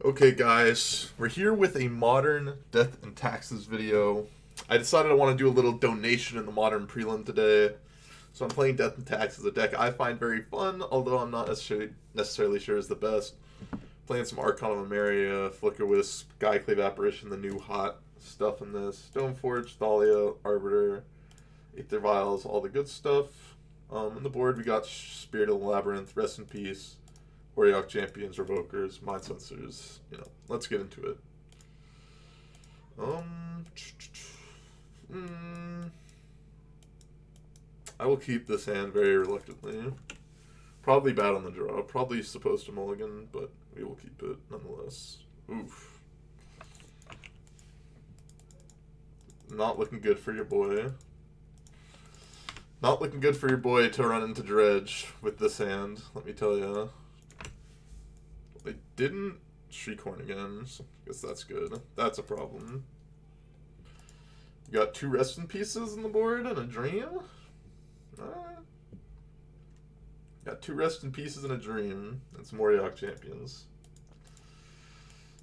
Okay, guys, we're here with a modern death and taxes video. I decided I want to do a little donation in the modern prelim today. So I'm playing Death and Taxes, a deck I find very fun, although I'm not necessarily sure is the best. Playing some Archon of Emeria, Flicker Wisp, Skyclave Apparition, the new hot stuff in this. Stoneforge, Thalia, Arbiter, Aether Vials, all the good stuff. On the board we got Spirit of the Labyrinth, Rest in Peace, Warrior Champions, Revokers, Mind Sensors. Let's get into it. I will keep this hand very reluctantly. Probably bad on the draw. Probably supposed to mulligan, but we will keep it nonetheless. Oof. Not looking good for your boy. Not looking good for your boy to run into Dredge with this hand, let me tell ya. They didn't Shriekhorn again, so I guess that's good. That's a problem. You got 2 Rest in Pieces on the board and a Dream? Got 2 Rest in Pieces and a Dream, and some Warrior Champions.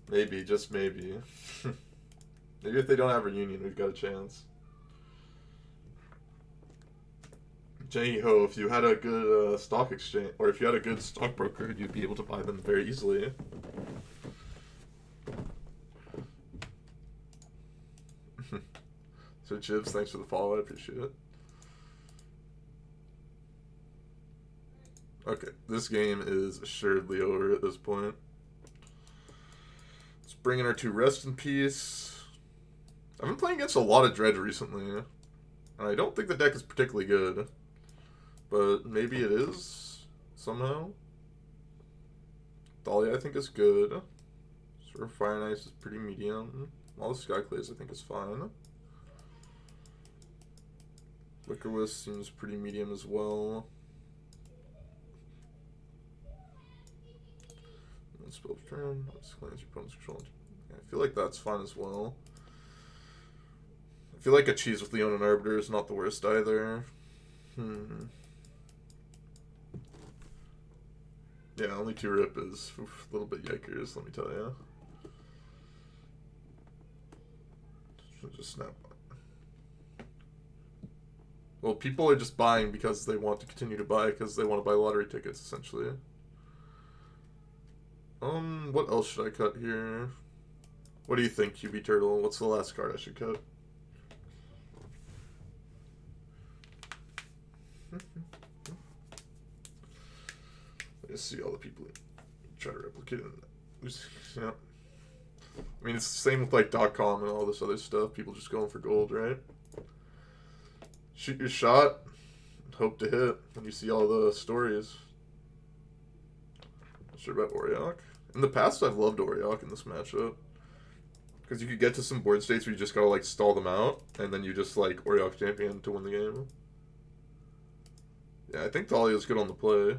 Maybe, just maybe. Maybe if they don't have Reunion, we've got a chance. Jenny Ho, if you had a good stock exchange, or if you had a good stockbroker, you'd be able to buy them very easily. So Jibs, thanks for the follow, I appreciate it. Okay, this game is assuredly over at this point. Let's bring in our 2 Rest in Peace. I've been playing against a lot of Dredge recently, and I don't think the deck is particularly good. But maybe it is, somehow. Thalia, I think, is good. Sort of Fire and Ice is pretty medium. All the Skyclaves, I think, is fine. Flicker Wisp seems pretty medium as well. Spell turn, clans your opponent's control. I feel like that's fine as well. I feel like a cheese with Leon and Arbiter is not the worst either. Yeah, only 2 Rip is a little bit yikers, let me tell you. Just snap. Well, people are just buying because they want to continue to buy because they want to buy lottery tickets, essentially. What else should I cut here? What do you think, QB Turtle? What's the last card I should cut? Let's see all the people try to replicate it. Yeah. I mean, it's the same with like .com and all this other stuff. People just going for gold, right? Shoot your shot, hope to hit when you see all the stories. Not sure about Auriok. In the past, I've loved Auriok in this matchup. Because you could get to some board states where you just gotta like stall them out, and then you just like Auriok Champion to win the game. Yeah, I think Thalia is good on the play.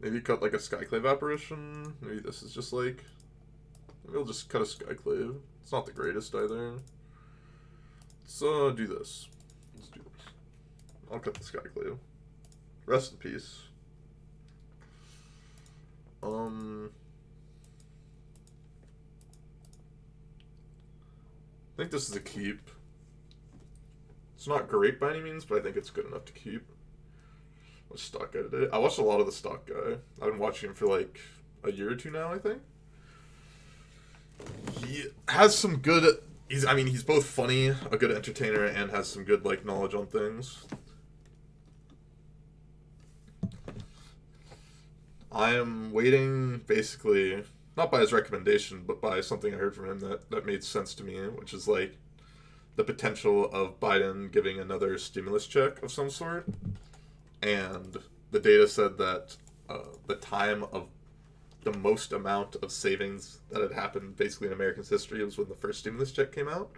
Maybe cut like a Skyclave Apparition. Maybe this is just like... Maybe I'll just cut a Skyclave. It's not the greatest either. Let's do this. Let's do this. I'll cut the Skyclave. Rest in peace. I think this is a keep. It's not great by any means, but I think it's good enough to keep. What stock guy today? I watched a lot of the stock guy. I've been watching him for like a year or 2 now, I think. He has some good... He's both funny, a good entertainer, and has some good like knowledge on things. I am waiting, basically, not by his recommendation, but by something I heard from him that made sense to me, which is like the potential of Biden giving another stimulus check of some sort. And the data said that the time of the most amount of savings that had happened basically in America's history was when the first stimulus check came out.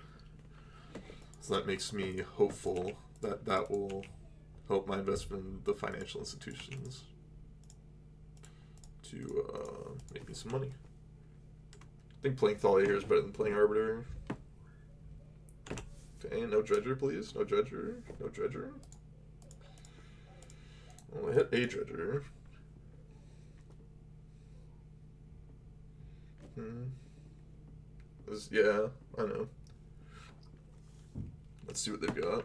So that makes me hopeful that that will help my investment in the financial institutions to make me some money. I think playing Thalia here is better than playing Arbiter. Okay, no Dredger, please. No Dredger. No Dredger. Well, I hit a Dredger. Yeah, I know. Let's see what they've got.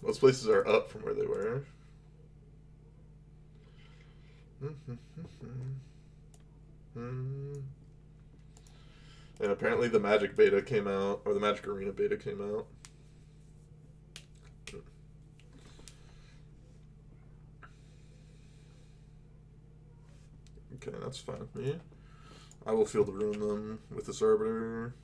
Most places are up from where they were. And apparently the Magic beta came out, or the Magic Arena beta came out. Okay, that's fine with me. I will Field of Ruin them with this Arbiter.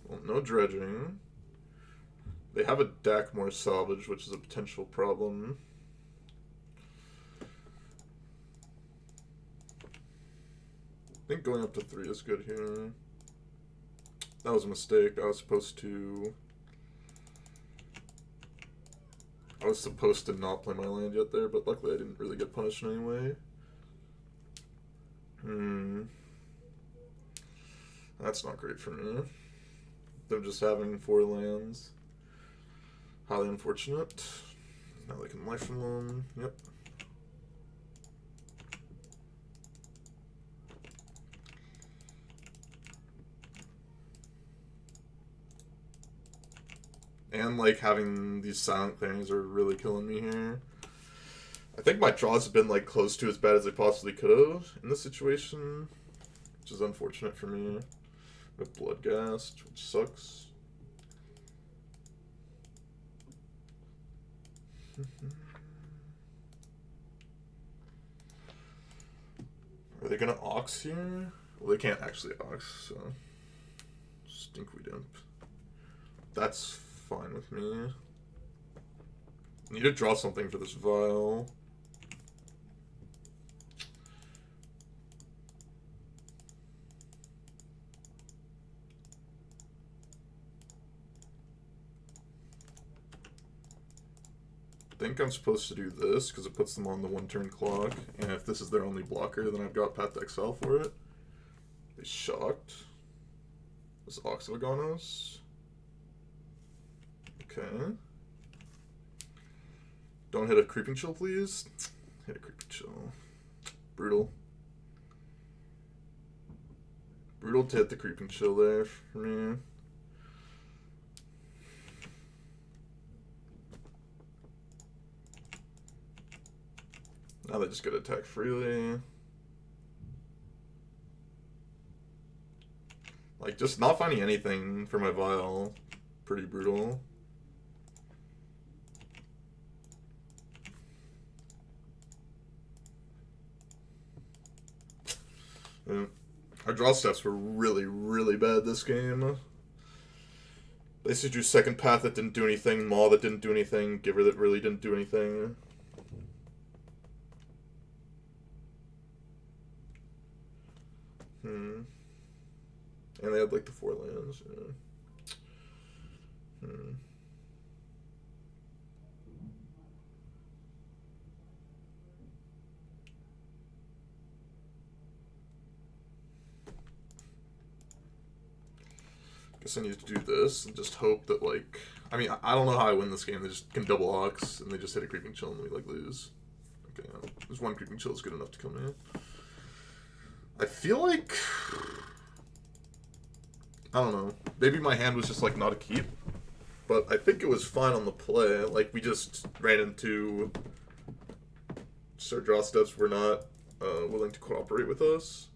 Well, no dredging. They have a deck more salvage, which is a potential problem. I think going up to 3 is good here. That was a mistake. I was supposed to not play my land yet there, but luckily I didn't really get punished anyway. That's not great for me. Them just having 4 lands. Highly unfortunate. Now they can life from them. Yep. And like having these silent things are really killing me here. I think my draws have been like close to as bad as they possibly could have in this situation, which is unfortunate for me. With Bloodghast, which sucks. Are they gonna Ox here? Well, they can't actually Ox, so Stinkweed Imp. That's fine with me. I need to draw something for this Vial. I think I'm supposed to do this because it puts them on the 1-turn clock, and if this is their only blocker, then I've got Path to Exile for it. They shocked. This Oxygonos. Okay. Don't hit a Creeping Chill, please. Hit a Creeping Chill. Brutal. Brutal to hit the Creeping Chill there for me. Now they just get to attack freely. Like, just not finding anything for my Vial. Pretty brutal. Yeah. Our draw steps were really, really bad this game. Basically drew second path that didn't do anything, Maw that didn't do anything, Giver that really didn't do anything. And they had like the 4 lands. Yeah. Guess I need to do this and just hope that, like, I mean, I don't know how I win this game. They just can double Ox and they just hit a Creeping Chill and we like lose. Okay, there's 1 Creeping Chill is good enough to come in. I feel like, I don't know, maybe my hand was just like not a keep, but I think it was fine on the play. Like, we just ran into, just our draw steps were not willing to cooperate with us.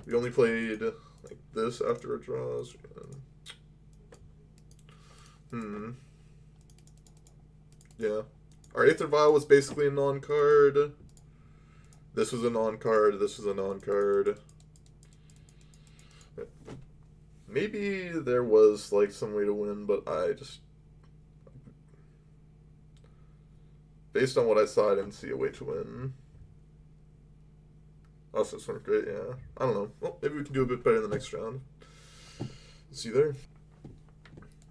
We only played like this after our draws. Yeah. Our Aether Vial was basically a non-card. This was a non-card. This was a non-card. Maybe there was like some way to win, but I just, based on what I saw, I didn't see a way to win. Oh, so this one's great, yeah. I don't know. Well, maybe we can do a bit better in the next round. See you there.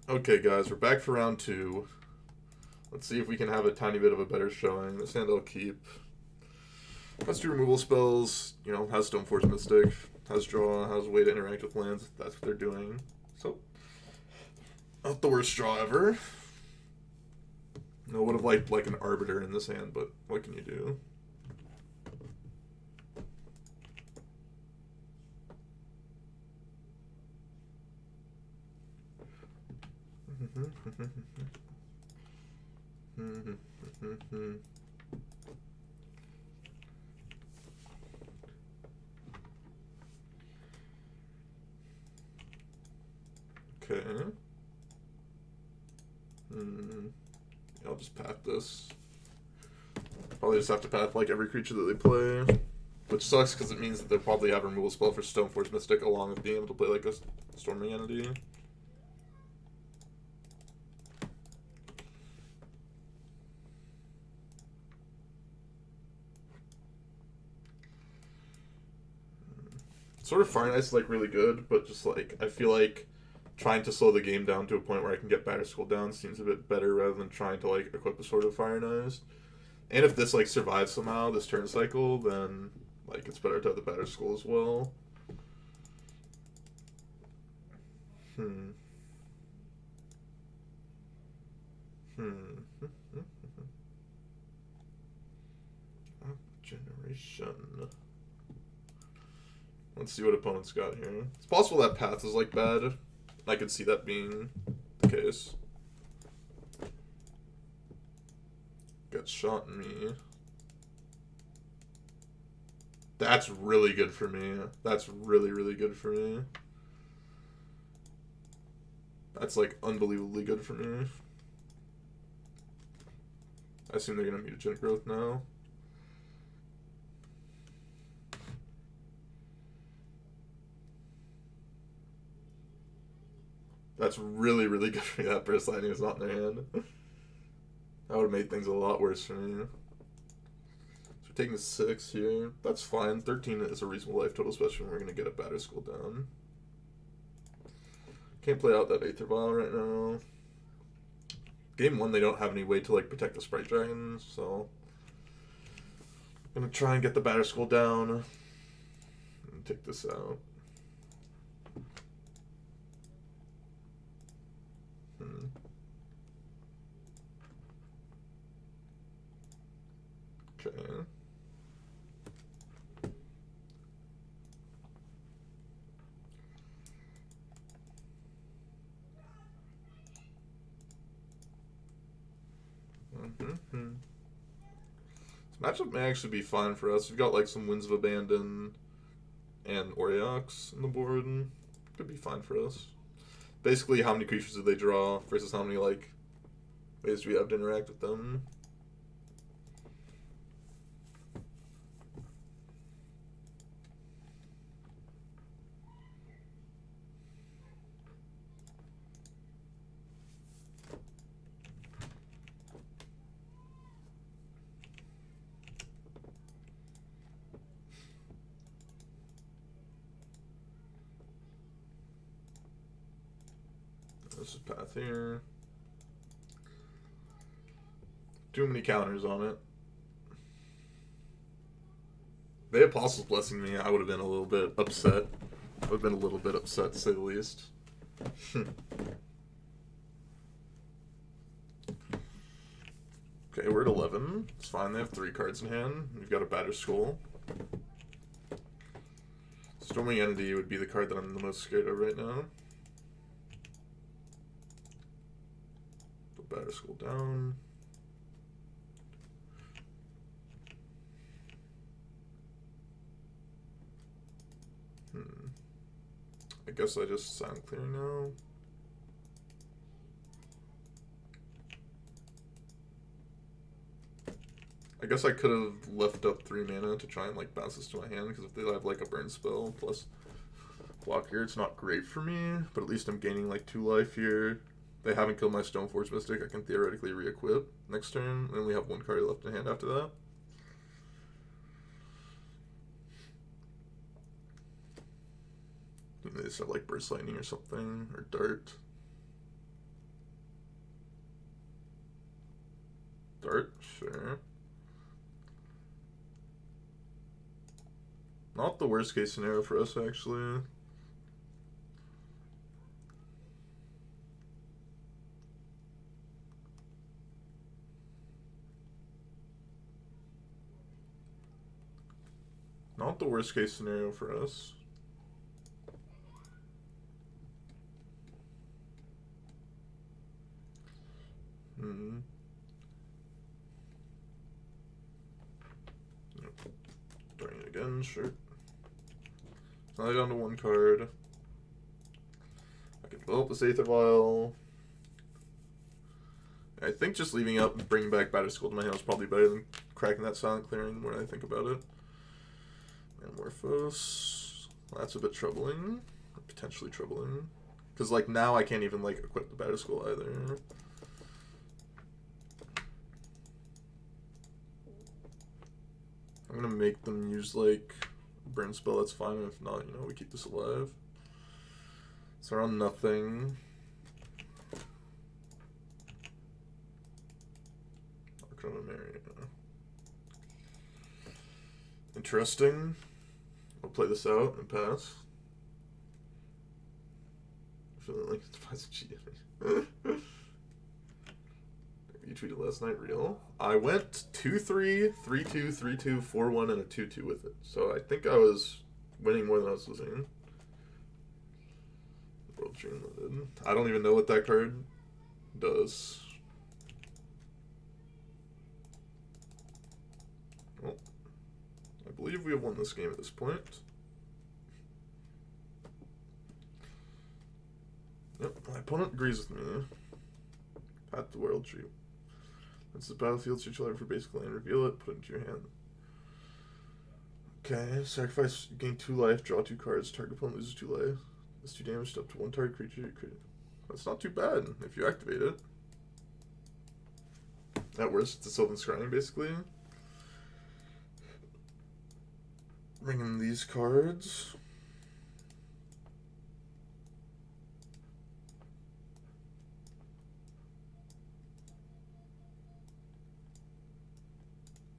Okay, guys, we're back for round 2. Let's see if we can have a tiny bit of a better showing. This hand I'll keep. Has 2 removal spells, you know, has Stoneforge Mystic, has draw, has a way to interact with lands. That's what they're doing. So, not the worst draw ever. I would have liked like an Arbiter in this hand, but what can you do? Okay. I'll just path this. Probably just have to path like every creature that they play. Which sucks because it means that they'll probably have a removal spell for Stoneforge Mystic along with being able to play like a Storming Entity. Sort of Fire Knight's like really good, but just like I feel like trying to slow the game down to a point where I can get Batterskull down seems a bit better rather than trying to like equip a Sword of Fire Knight. And if this like survives somehow this turn cycle, then like it's better to have the Batterskull as well. Generation. Let's see what opponents got here. It's possible that path is like bad. I could see that being the case. Gets shot in me. That's really good for me. That's really, really good for me. That's like unbelievably good for me. I assume they're gonna mutagenic growth now. That's really, really good for me. That burst lightning is not in their hand. That would have made things a lot worse for me. So we're taking 6 here. That's fine. 13 is a reasonable life total, especially when we're going to get a Batterskull down. Can't play out that Aether Vial right now. Game 1, they don't have any way to like protect the Sprite Dragons, so I'm going to try and get the Batterskull down and take this out. Okay. This matchup may actually be fine for us. We've got like some Winds of Abandon and Oriox on the board. Could be fine for us. Basically, how many creatures do they draw versus how many like ways do we have to interact with them? This is path here. Too many counters on it. They Apostle's Blessing me, I would have been a little bit upset. I would have been a little bit upset, to say the least. Okay, we're at 11. It's fine, they have 3 cards in hand. We've got a Batterskull. Storming Entity would be the card that I'm the most scared of right now. Put Batterskull down. I guess I just Silent Clear now. I guess I could have left up 3 mana to try and like bounce this to my hand, because if they have like a burn spell plus block here, it's not great for me, but at least I'm gaining like 2 life here. They haven't killed my Stoneforge Mystic. I can theoretically re-equip next turn, and we have 1 card left in hand after that. They just have like Burst Lightning or something, or Dart. fair. Not the worst case scenario for us, actually. Not the worst case scenario for us. Doing it again, sure. Now down to one card. I can develop this Aether Vial. I think just leaving out and bringing back Batter Skull to my hand is probably better than cracking that Silent Clearing when I think about it. Metamorphose. Well, that's a bit troubling. Potentially troubling. Because, like, now I can't even, like, equip the Batter Skull either. I'm gonna make them use, like, a burn spell, that's fine. If not, you know, we keep this alive. So we're on nothing. Interesting. I'll play this out and pass. I feel like it's cheating. You tweeted last night, real. I went 2-3, 3-2, 3-2, 4-1, and a 2-2 with it. So I think I was winning more than I was losing. World Dream Limited. I don't even know what that card does. Well, I believe we have won this game at this point. Yep, my opponent agrees with me. Path to World Tree. It's the battlefield, search your life for basic land, reveal it, put it into your hand. Okay, sacrifice, gain 2 life, draw 2 cards, target opponent loses 2 life. This 2 damage up to 1 target creature. That's not too bad if you activate it. At worst, it's a Sylvan Scrying, basically. Bring in these cards.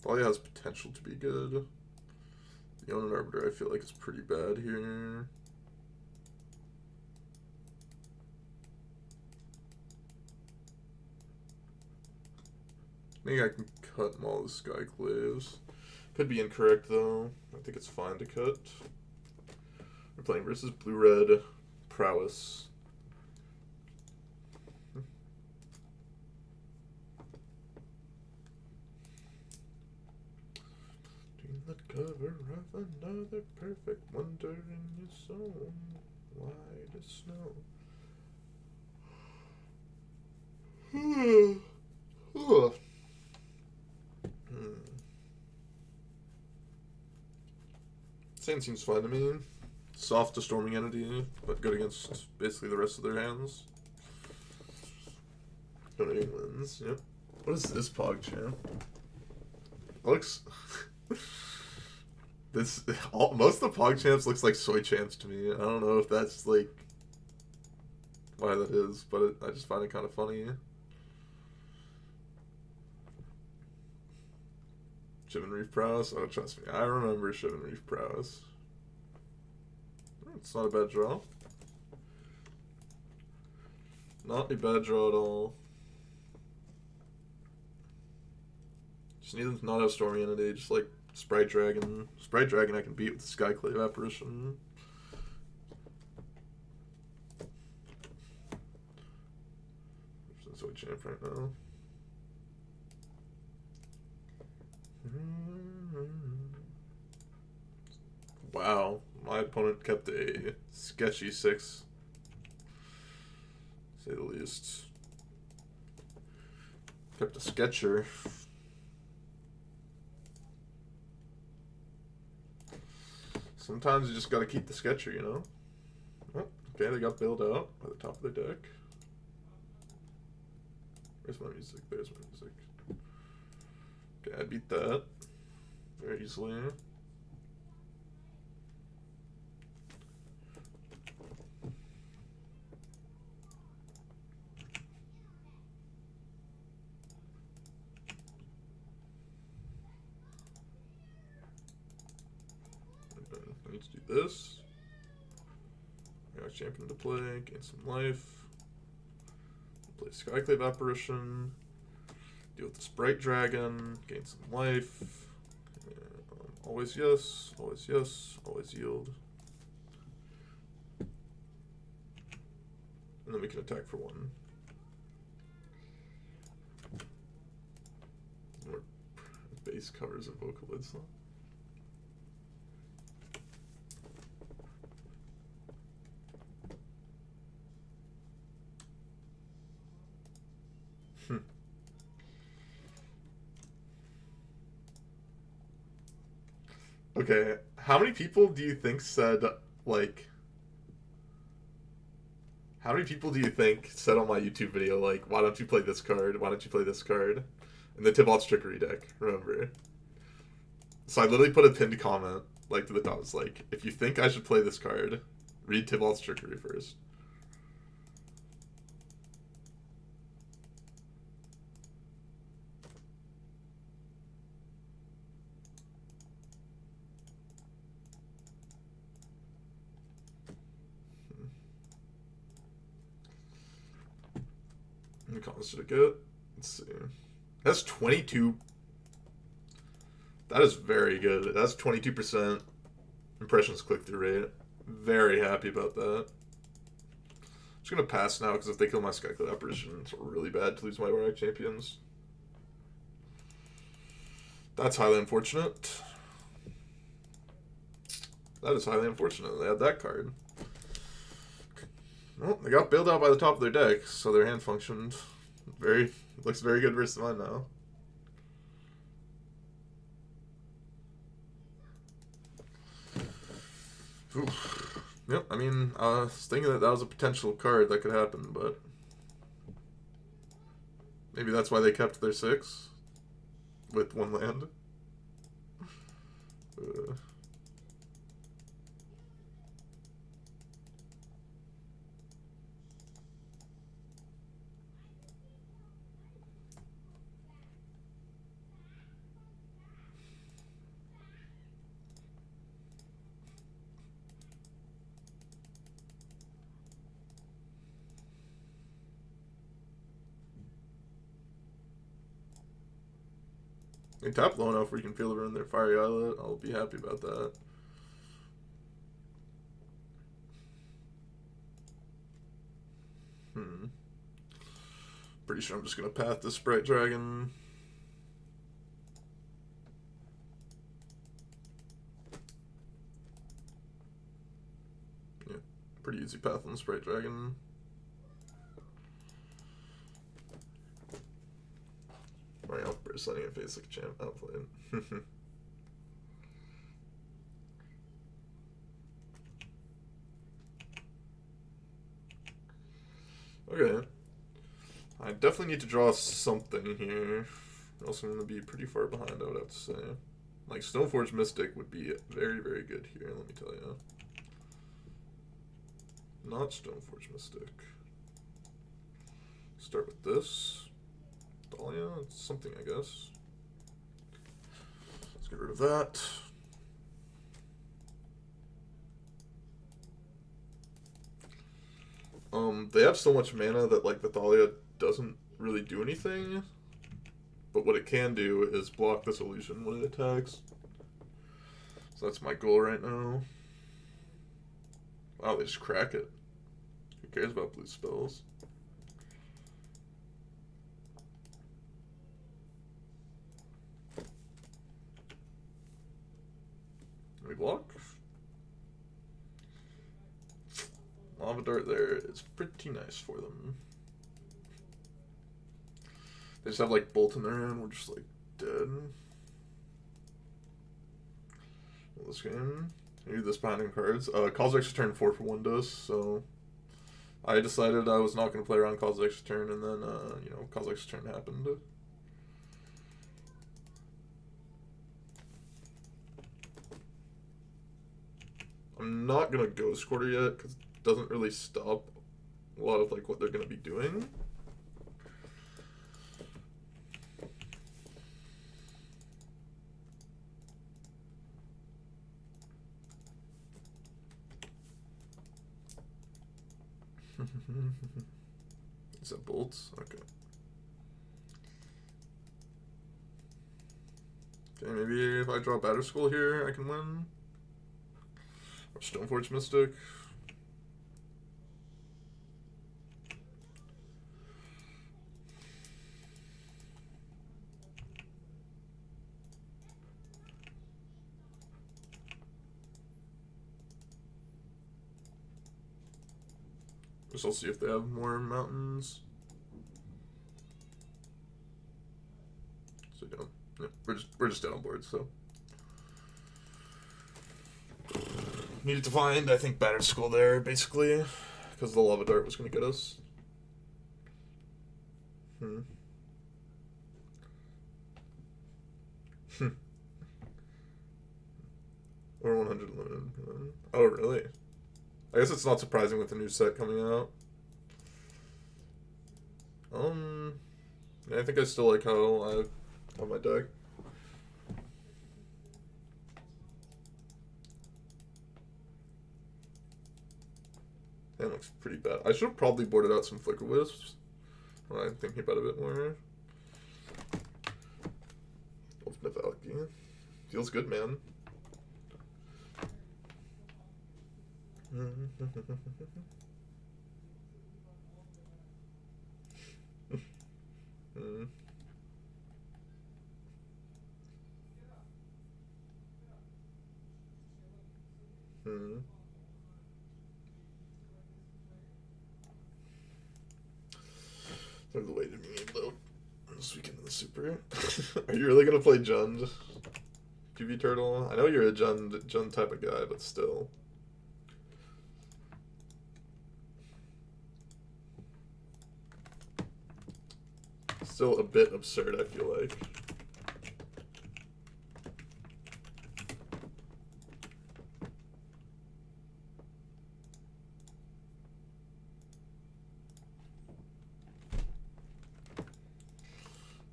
Thalia has potential to be good. The Onan Arbiter I feel like is pretty bad here. I think I can cut Maul the Skyclaves. Could be incorrect though. I think it's fine to cut. We're playing versus Blue-Red Prowess. The cover of another perfect wonder in your soul, white as snow. Sand seems fine to me. Soft to Storming Entity, but good against basically the rest of their hands. Donating wins, yep. What is this PogChamp? Looks... most of the PogChamps looks like Soy Champs to me. I don't know if that's like why that is, but I just find it kind of funny. Shivan Reef Prowess? Oh, trust me, I remember Shivan Reef Prowess. It's not a bad draw. Not a bad draw at all. Just need them to not have Stormy Entity, just like Sprite Dragon. Sprite Dragon I can beat with the Skyclave Apparition. That's what champ right now. Wow, my opponent kept a sketchy 6, to say the least. Kept a sketcher. Sometimes you just gotta keep the sketcher, you know? Oh, okay, they got bailed out by the top of their deck. Where's my music? There's my music. Okay, I beat that very easily. this. Champion to play, gain some life. Play Skyclave Apparition. Deal with the Sprite Dragon, gain some life. Always yes, always yes, always yield. And then we can attack for 1. More base covers of Vocalids, huh? Okay, how many people do you think said, like... How many people do you think said on my YouTube video, like, why don't you play this card? Why don't you play this card? In the Tybalt's Trickery deck, remember? So I literally put a pinned comment, like, to the top. It's like, if you think I should play this card, read Tybalt's Trickery first. How many comments did it get? Let's see. That's 22. That is very good. That's 22% impressions click-through rate. Very happy about that. I'm just going to pass now, because if they kill my Skyclave Apparition, it's really bad to lose my Warlock Champions. That's highly unfortunate. That is highly unfortunate. They had that card. Well, they got bailed out by the top of their deck, so their hand functioned. Looks very good versus mine now. Oof. Yep, I mean, I was thinking that was a potential card that could happen, but maybe that's why they kept their 6 with 1 land. They tap low enough where you can feel it in their Fiery Islet. I'll be happy about that. Pretty sure I'm just going to path this Sprite Dragon. Yeah, pretty easy path on the Sprite Dragon. Alright, I'll burst letting it face like a champ. Outplayed. Okay. I definitely need to draw something here, or else I'm going to be pretty far behind, I would have to say. Like, Stoneforge Mystic would be very, very good here, let me tell you. Not Stoneforge Mystic. Start with this. Dahlia, it's something, I guess. Let's get rid of that. They have so much mana that, like, Thalia doesn't really do anything. But what it can do is block this illusion when it attacks. So that's my goal right now. Wow, they just crack it. Who cares about blue spells? We block. Lava Dart there is pretty nice for them. They just have like Bolt in their hand, we're just like dead. Well, this game. I need this binding cards. Calls Extra Turn 4 for 1 dose, so I decided I was not going to play around Calls Extra Turn, and then, you know, Calls Extra Turn happened. I'm not going to Ghost Quarter yet, because it doesn't really stop a lot of, like, what they're going to be doing. Is that bolts? Okay. Okay, maybe if I draw Batter Skull here, I can win. Or Stoneforge Mystic. Guess I'll see if they have more mountains. So yeah, we're just dead on board. So needed to find, I think, Battered Skull there basically, because the Lava Dart was going to get us. Or 100 limited. Oh, really? I guess it's not surprising with the new set coming out. Yeah, I think I still like how I have my deck. That looks pretty bad. I should have probably boarded out some Flicker Wisps when I'm thinking about it a bit more. Of Navalki. Feels good, man. They're the way to being able to this weekend in the Super. Are you really gonna play Jund? PV Turtle? I know you're a Jund type of guy, but still. Still a bit absurd, I feel like.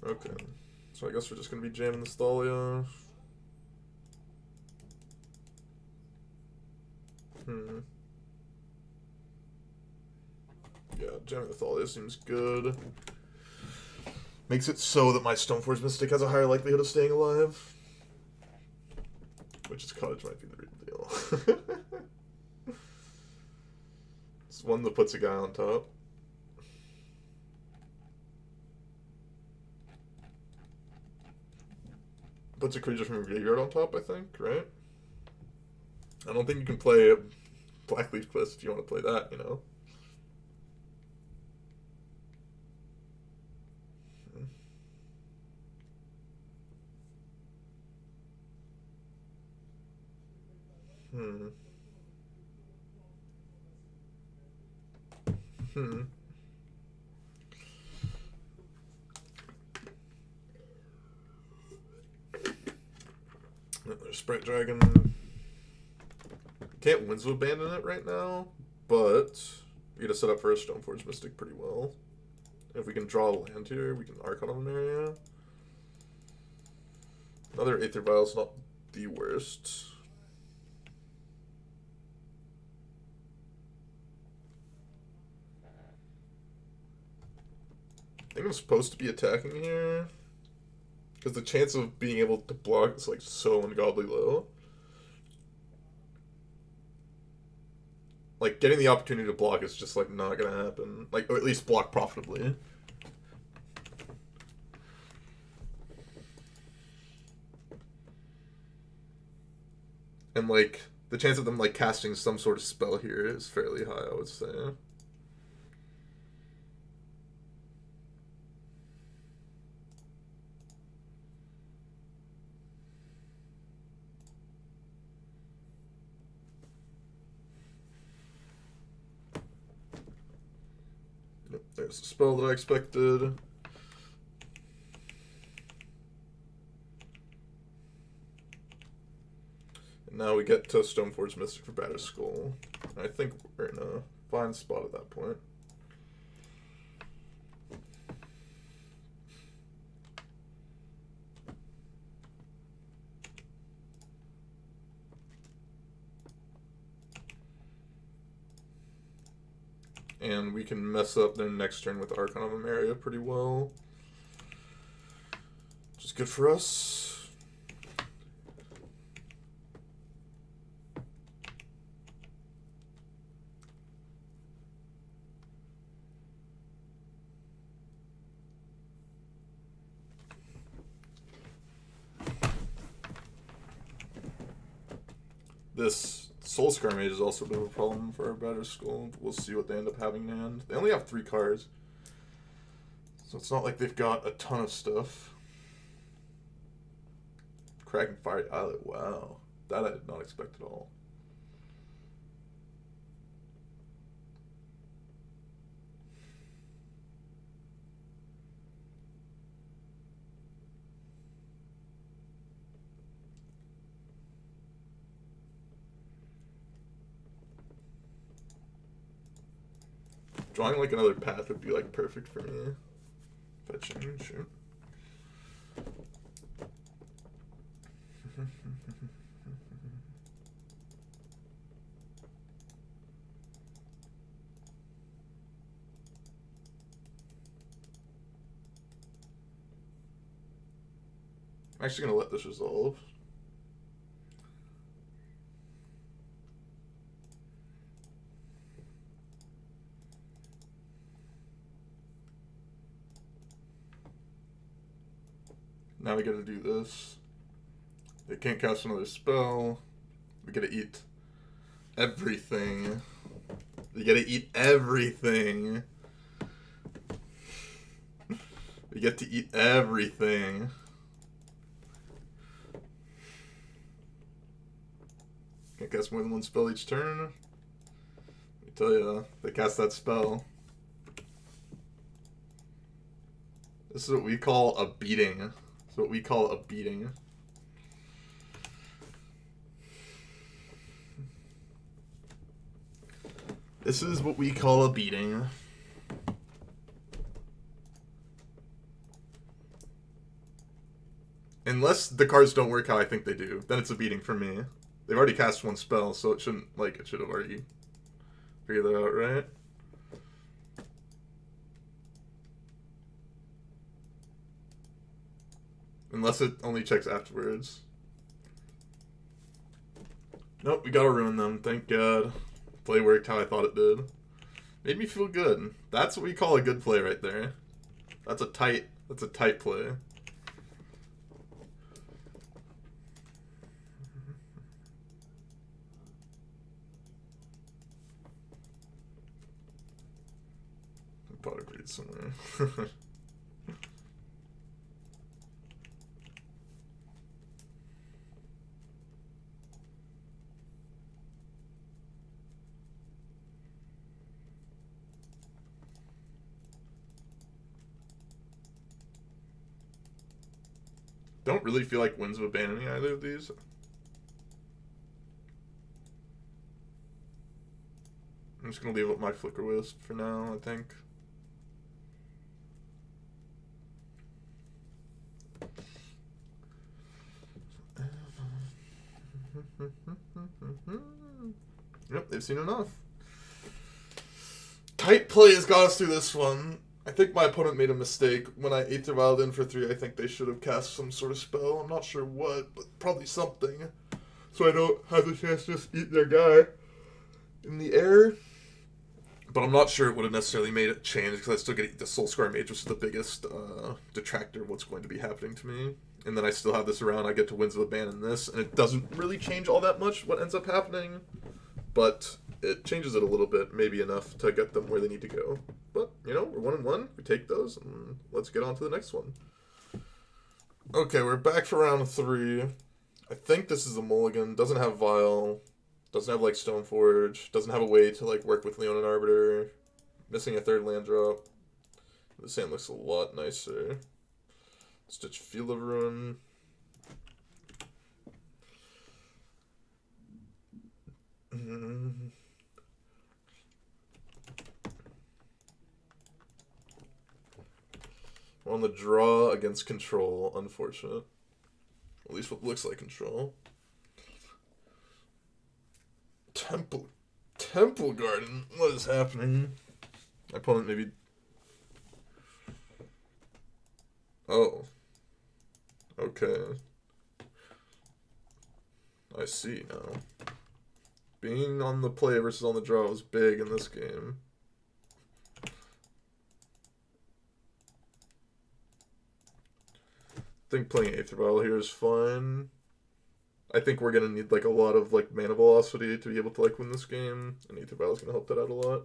Okay, so I guess we're just gonna be jamming the Thalia. Yeah, jamming the Thalia seems good. Makes it so that my Stoneforge Mystic has a higher likelihood of staying alive. Which is Cottage might be the real deal. It's one that puts a guy on top. Puts a creature from your graveyard on top, I think, right? I don't think you can play a Blackleaf Quest if you want to play that, you know? There's Sprite Dragon. Can't Winslow abandon it right now, but we gotta set up for a Stoneforge Mystic pretty well. If we can draw a land here, we can Archon of Area. Another Aether Vial's not the worst. I think I'm supposed to be attacking here, because the chance of being able to block is like so ungodly low. Like, getting the opportunity to block is just like not gonna happen. Like, or at least block profitably. And like, the chance of them like casting some sort of spell here is fairly high, I would say. Yep, there's the spell that I expected. And now we get to Stoneforge Mystic for Batter Skull. I think we're in a fine spot at that point. And we can mess up their next turn with Archon of Emeria pretty well. Which is good for us. This Soulscar Mage is also a bit of a problem for our Batter Skull. We'll see what they end up having in hand. They only have 3 cards, so it's not like they've got a ton of stuff. Kraken Fiery Islet, wow. That I did not expect at all. Drawing like another path would be like perfect for me. If I change, shoot. I'm actually gonna let this resolve. Now we gotta do this. They can't cast another spell. We gotta eat everything. We gotta eat everything. We get to eat everything. Can't cast more than 1 spell each turn. Let me tell ya, they cast that spell. This is what we call a beating. This is what we call a beating. This is what we call a beating. Unless the cards don't work how I think they do, then it's a beating for me. They've already cast 1 spell, so it shouldn't, like, it should have already figured that out, right? Unless it only checks afterwards. Nope, we gotta ruin them, thank God. Play worked how I thought it did. Made me feel good. That's what we call a good play right there. That's a tight play. Pot of Greed somewhere. Don't really feel like Winds of abandoning either of these. I'm just gonna leave up my Flicker Wisp for now, I think. Yep, they've seen enough. Tight play has got us through this one. I think my opponent made a mistake. When I Aether Vial in for 3, I think they should have cast some sort of spell. I'm not sure what, but probably something. So I don't have the chance to just eat their guy in the air. But I'm not sure it would have necessarily made a change, because I still get the Soulscar Mage, which is the biggest detractor of what's going to be happening to me. And then I still have this around. I get to Winds of Abandon this, and it doesn't really change all that much what ends up happening. But it changes it a little bit, maybe enough to get them where they need to go. But, you know, we're 1-1. We take those, and let's get on to the next one. Okay, we're back for round 3. I think this is a mulligan. Doesn't have Vial. Doesn't have, like, Stoneforge. Doesn't have a way to, like, work with Leonin Arbiter. Missing a 3rd land drop. This hand looks a lot nicer. Stitch Field of Ruin. We're on the draw against control. Unfortunate. At least what looks like control. Temple Garden. What is happening? My opponent maybe... Oh. Okay. I see now. Being on the play versus on the draw is big in this game. I think playing Aether Vial here is fine. I think we're gonna need like a lot of like mana velocity to be able to like win this game, and Aether Vial is gonna help that out a lot.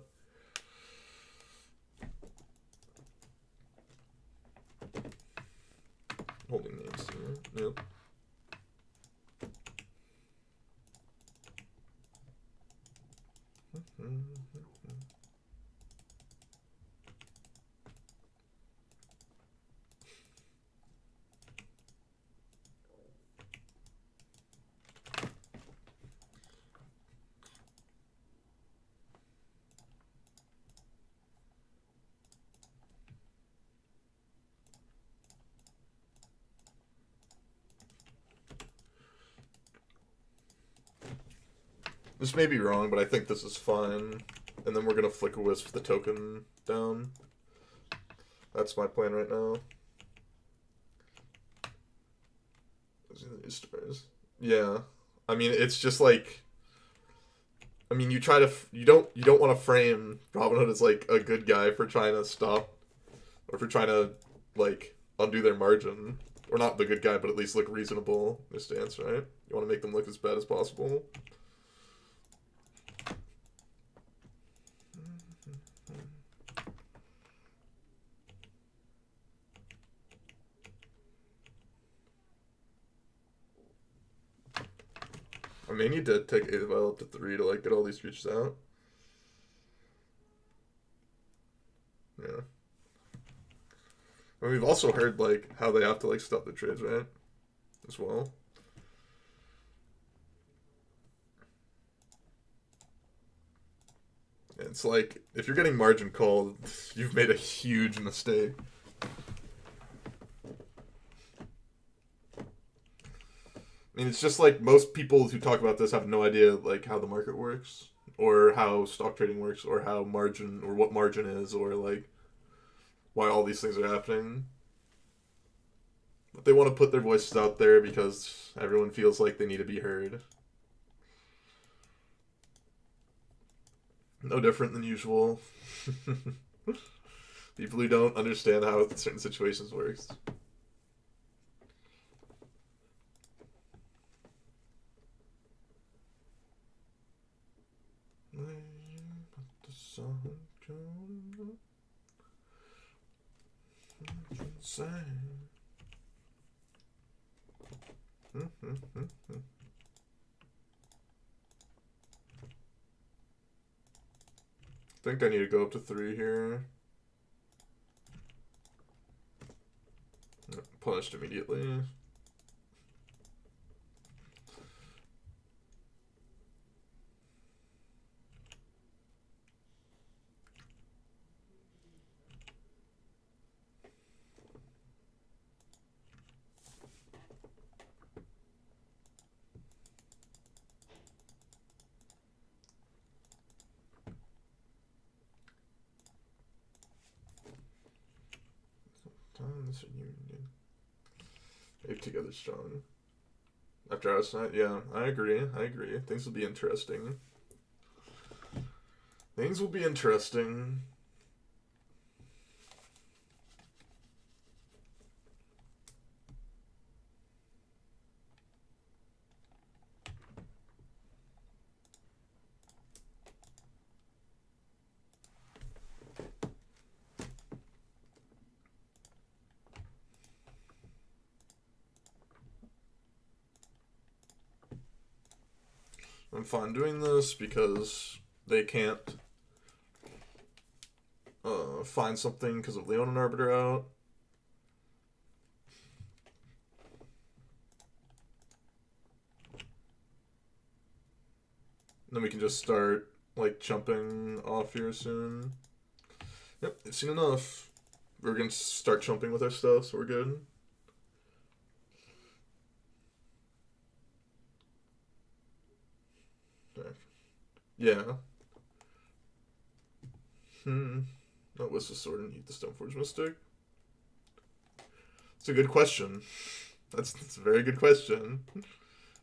Holding names here. Yep. This may be wrong, but I think this is fine. And then we're gonna Flicker Wisp the token down. That's my plan right now. Yeah, I mean it's just like, I mean you try to you don't want to frame Robin Hood as like a good guy for trying to stop, or for trying to like undo their margin, or not the good guy, but at least look reasonable in their stance, right? You want to make them look as bad as possible. I mean, you did take Aether Vial up to 3 to like get all these creatures out. Yeah. And we've also heard like how they have to like stop the trades, right? As well. It's like if you're getting margin called, you've made a huge mistake. I mean, it's just like most people who talk about this have no idea like how the market works, or how stock trading works, or how margin, or what margin is, or like why all these things are happening. But they want to put their voices out there because everyone feels like they need to be heard. No different than usual. People who don't understand how certain situations works. I think I need to go up to 3 here. Punished immediately. Ape together strong. After House Night, yeah, I agree. Things will be interesting. Things will be interesting. I'm fine doing this because they can't find something because of Leonin Arbiter out. And then we can just start like jumping off here soon. Yep, I've seen enough. We're gonna start jumping with our stuff, so we're good. Yeah. Not Whistle Sword and eat the Stoneforge Mystic? It's a good question. That's a very good question.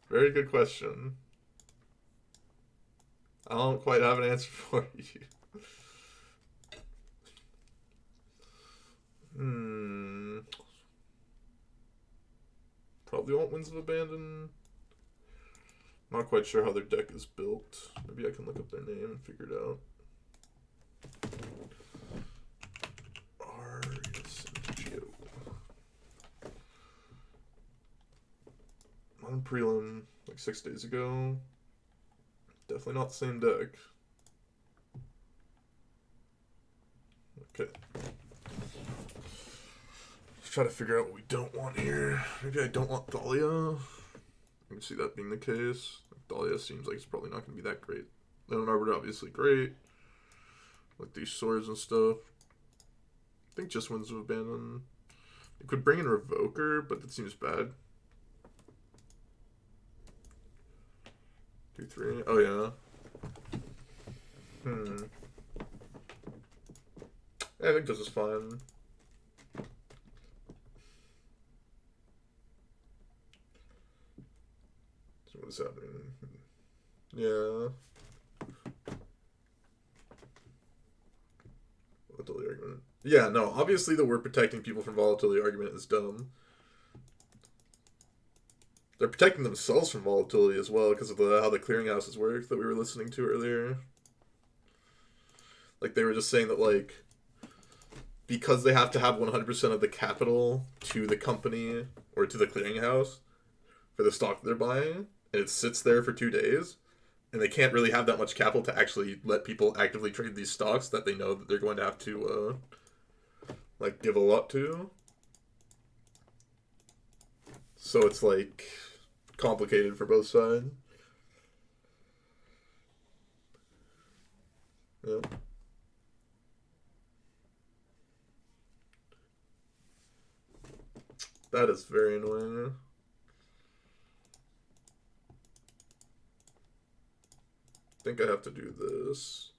Very good question. I don't quite have an answer for you. Probably won't Winds of Abandon. Not quite sure how their deck is built. Maybe I can look up their name and figure it out. On prelim like 6 days ago. Definitely not the same deck. Okay. Let's try to figure out what we don't want here. Maybe I don't want Thalia. I can see that being the case. Thalia seems like it's probably not going to be that great. Leonard Arbiter obviously great. Like these swords and stuff. I think just Winds of Abandon. You could bring in Revoker, but that seems bad. 2-3. Oh yeah. Yeah, I think this is fine. So what is happening? Yeah. Volatility argument. Yeah, no. Obviously, the word protecting people from volatility argument is dumb. They're protecting themselves from volatility as well because of how the clearinghouses work that we were listening to earlier. Like, they were just saying that, like, because they have to have 100% of the capital to the company or to the clearinghouse for the stock they're buying, and it sits there for 2 days, and they can't really have that much capital to actually let people actively trade these stocks that they know that they're going to have to, like, give a lot to. So it's, like, complicated for both sides. Yeah. That is very annoying. I think I have to do this.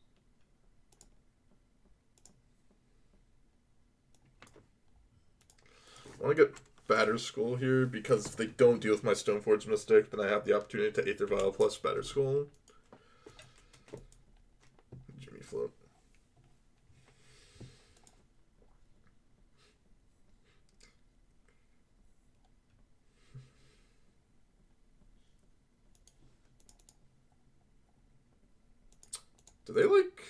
I want to get Batterskull here because if they don't deal with my Stoneforge Mystic, then I have the opportunity to Aether Vial plus Batterskull. Jimmy Flip. Do they, like,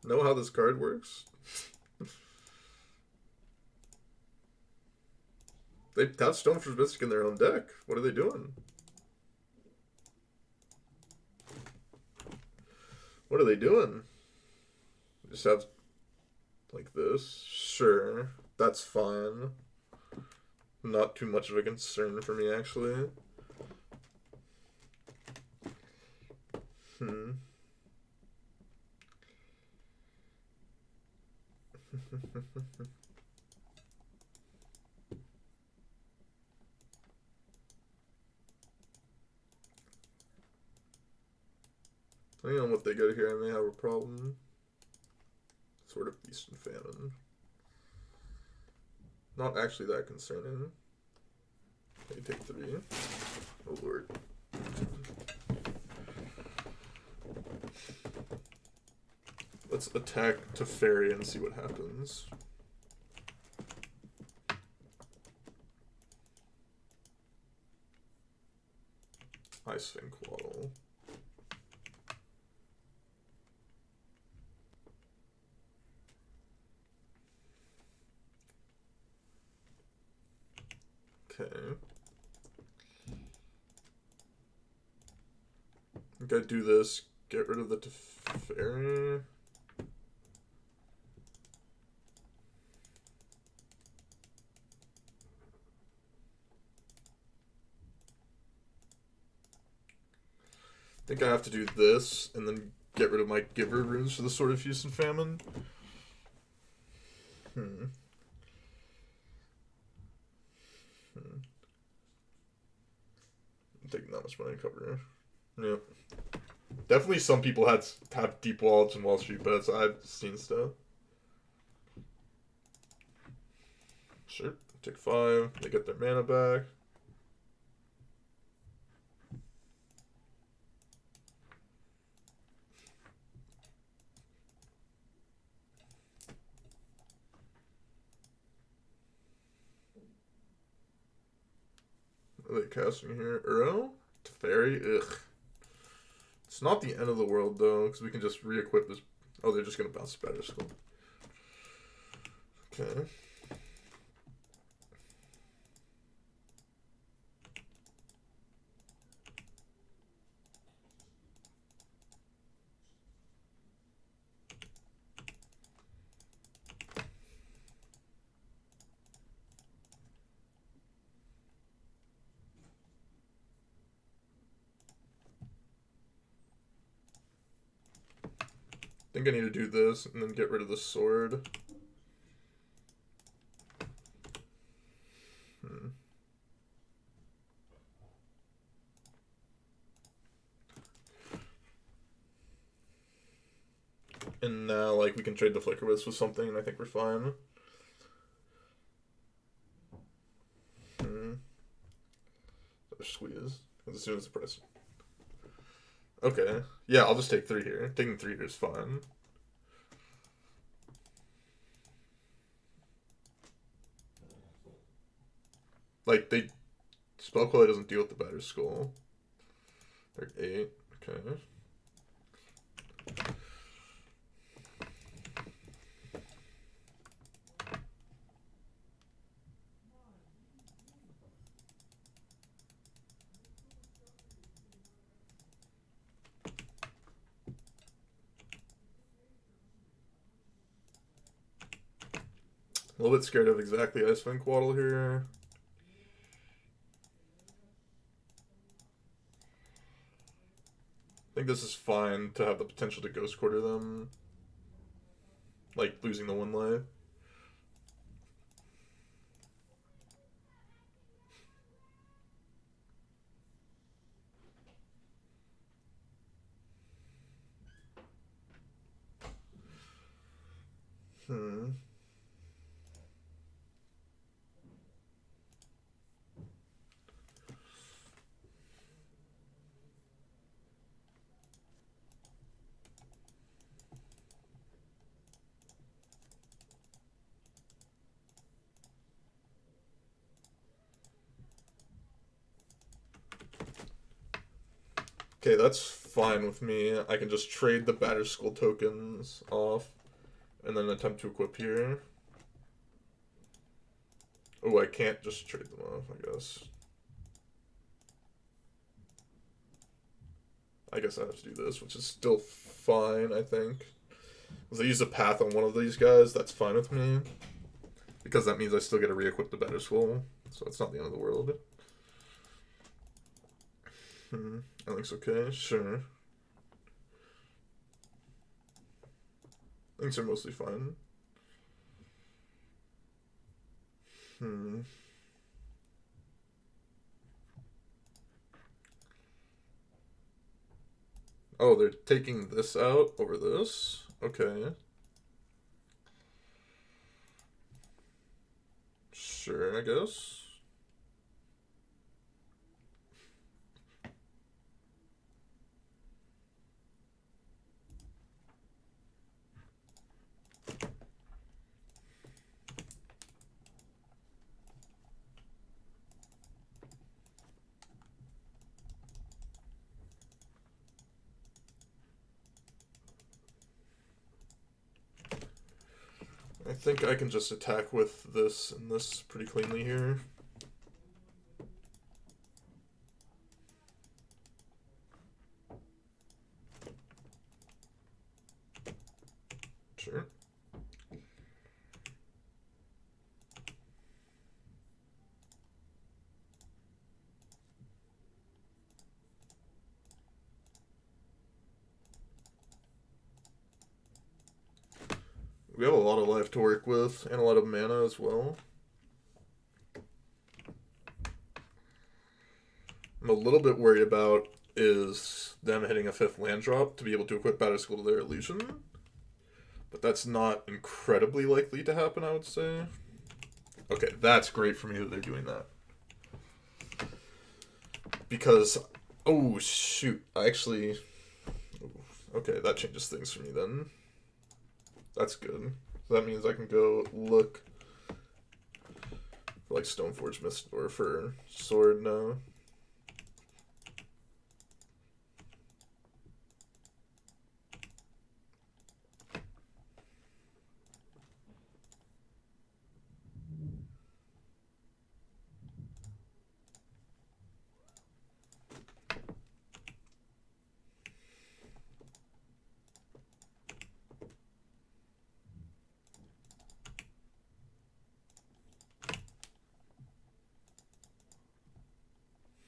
know how this card works? They have Stoneforge Mystic in their own deck. What are they doing? What are they doing? Just have, like, this? Sure. That's fine. Not too much of a concern for me, actually. Depending on what they go here, I may have a problem. Sort of Feast and Famine. Not actually that concerning. They take 3. Oh lord. Let's attack Teferi and see what happens. Icewing Quaddle. Okay. I think I do this. Get rid of the Teferi. I think I have to do this and then get rid of my Giver runes for the Sword of Feast and Famine. I'm taking that much money to cover. Yeah. Definitely some people have deep wallets in Wall Street bets. I've seen stuff. Sure. Take 5. They get their mana back. What are they casting here? Uro? Teferi? Ugh. It's not the end of the world, though, because we can just re-equip this. Oh, they're just going to bounce Batter Skull. Okay. I think I need to do this and then get rid of the sword. And now, like, we can trade the Flicker Wisp with something, and I think we're fine. Squeeze. As soon as the press. Okay. Yeah, I'll just take 3 here. Taking 3 here is fine. Like, Spell Queller doesn't deal with the Batter Skull. They're 8. Okay. A little bit scared of exactly Icewind Quaddle here. I think this is fine to have the potential to Ghost Quarter them. Like, losing the 1 life. Okay, that's fine with me. I can just trade the Batter Skull tokens off and then attempt to equip here. Oh, I can't just trade them off, I guess. I guess I have to do this, which is still fine, I think. Because I use a path on one of these guys, that's fine with me. Because that means I still get to re-equip the Batter Skull, so it's not the end of the world. I think it's okay, sure. Things are mostly fine. Oh, they're taking this out over this? Okay. Sure, I guess. I think I can just attack with this and this pretty cleanly here. Sure. We have a lot of life to work with, and a lot of mana as well. I'm a little bit worried about is them hitting a 5th land drop to be able to equip Batter Skull to their illusion. But that's not incredibly likely to happen, I would say. Okay, that's great for me that they're doing that. Because, oh shoot, I actually, okay, that changes things for me then. That's good. So that means I can go look for like Stoneforge Mist or for sword now.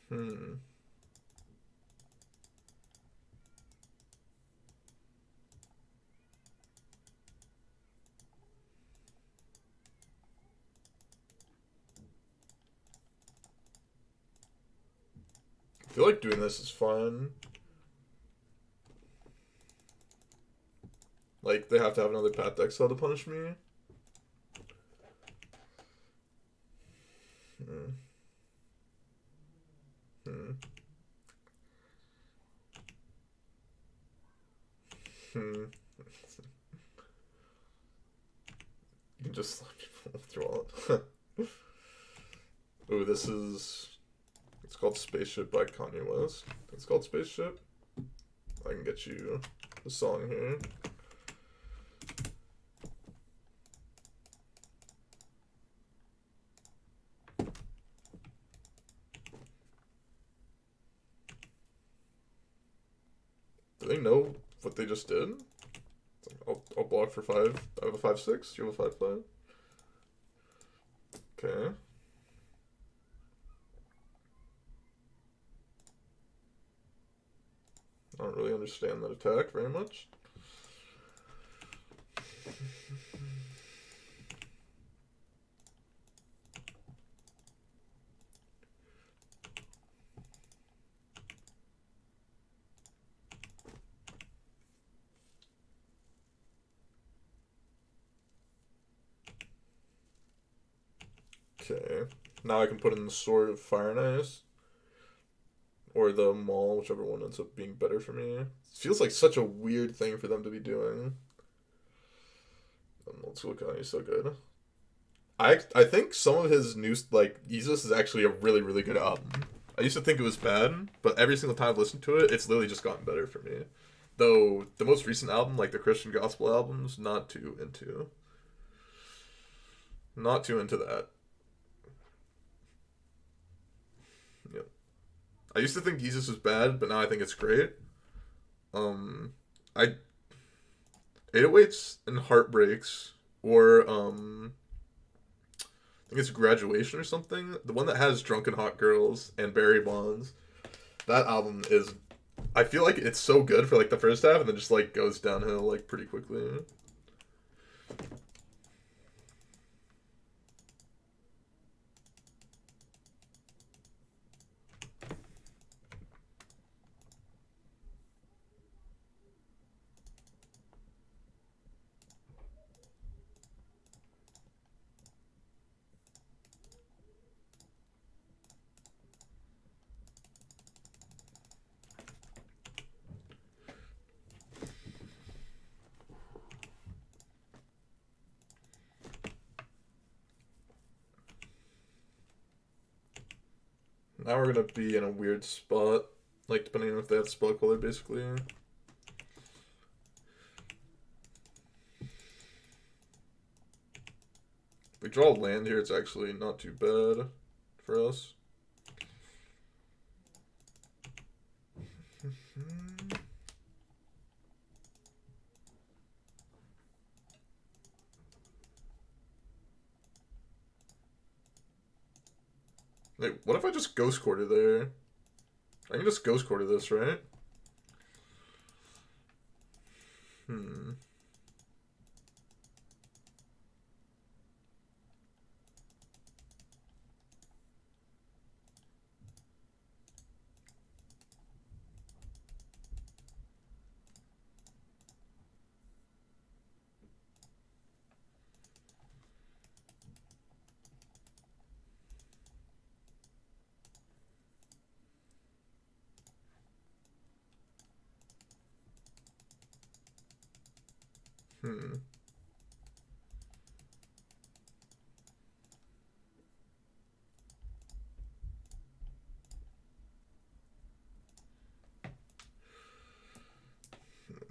Hmm. I feel like doing this is fun. Like, they have to have another Path Exile to punish me. Hmm. Hmm. Hmm. You can just let people through it. Ooh, this is... It's called Spaceship by Kanye West. It's called Spaceship. I can get you the song here. Do they know what they just did? I'll block for 5. I have a 5/6. You have a 5/5. Okay. I don't really understand that attack very much. Okay. Now I can put in the Sword of Fire and Ice. Or the Maul, whichever one ends up being better for me. It feels like such a weird thing for them to be doing. Let's look at he's so good. I think some of his new, like, Yeezus is actually a really, really good album. I used to think it was bad, but every single time I've listened to it, it's literally just gotten better for me. Though the most recent album, like the Christian gospel albums, not too into. Not too into that. Yep. I used to think Yeezus was bad, but now I think it's great. I 808s and Heartbreaks, or I think it's Graduation or something. The one that has Drunken Hot Girls and Barry Bonds. That album is, I feel like it's so good for like the first half and then just like goes downhill like pretty quickly. Now we're gonna be in a weird spot, like depending on if they have spell color, basically. If we draw a land here, it's actually not too bad for us. Wait, what if I just Ghost Quarter there? I can just Ghost Quarter this, right? Hmm. Hmm.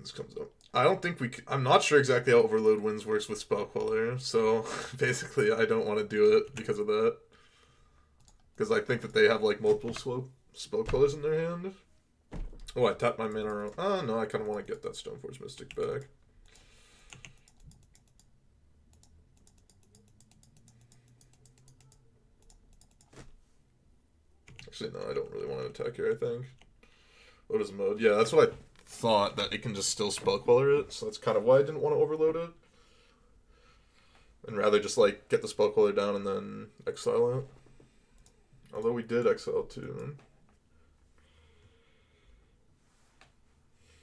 This comes up. I don't think we. I'm not sure exactly how Overload Winds works with Spell Queller, so basically I don't want to do it because of that. Because I think that they have like multiple Spell Quellers in their hand. Oh, I tapped my mana. Oh, no, I kind of want to get that Stoneforge Mystic back. Actually, no, I don't really want to attack here, I think. What is mode? Yeah, that's what I thought, that it can just still Spell Queller it, so that's kind of why I didn't want to overload it. And rather just, like, get the Spell Queller down and then exile it. Although we did exile too.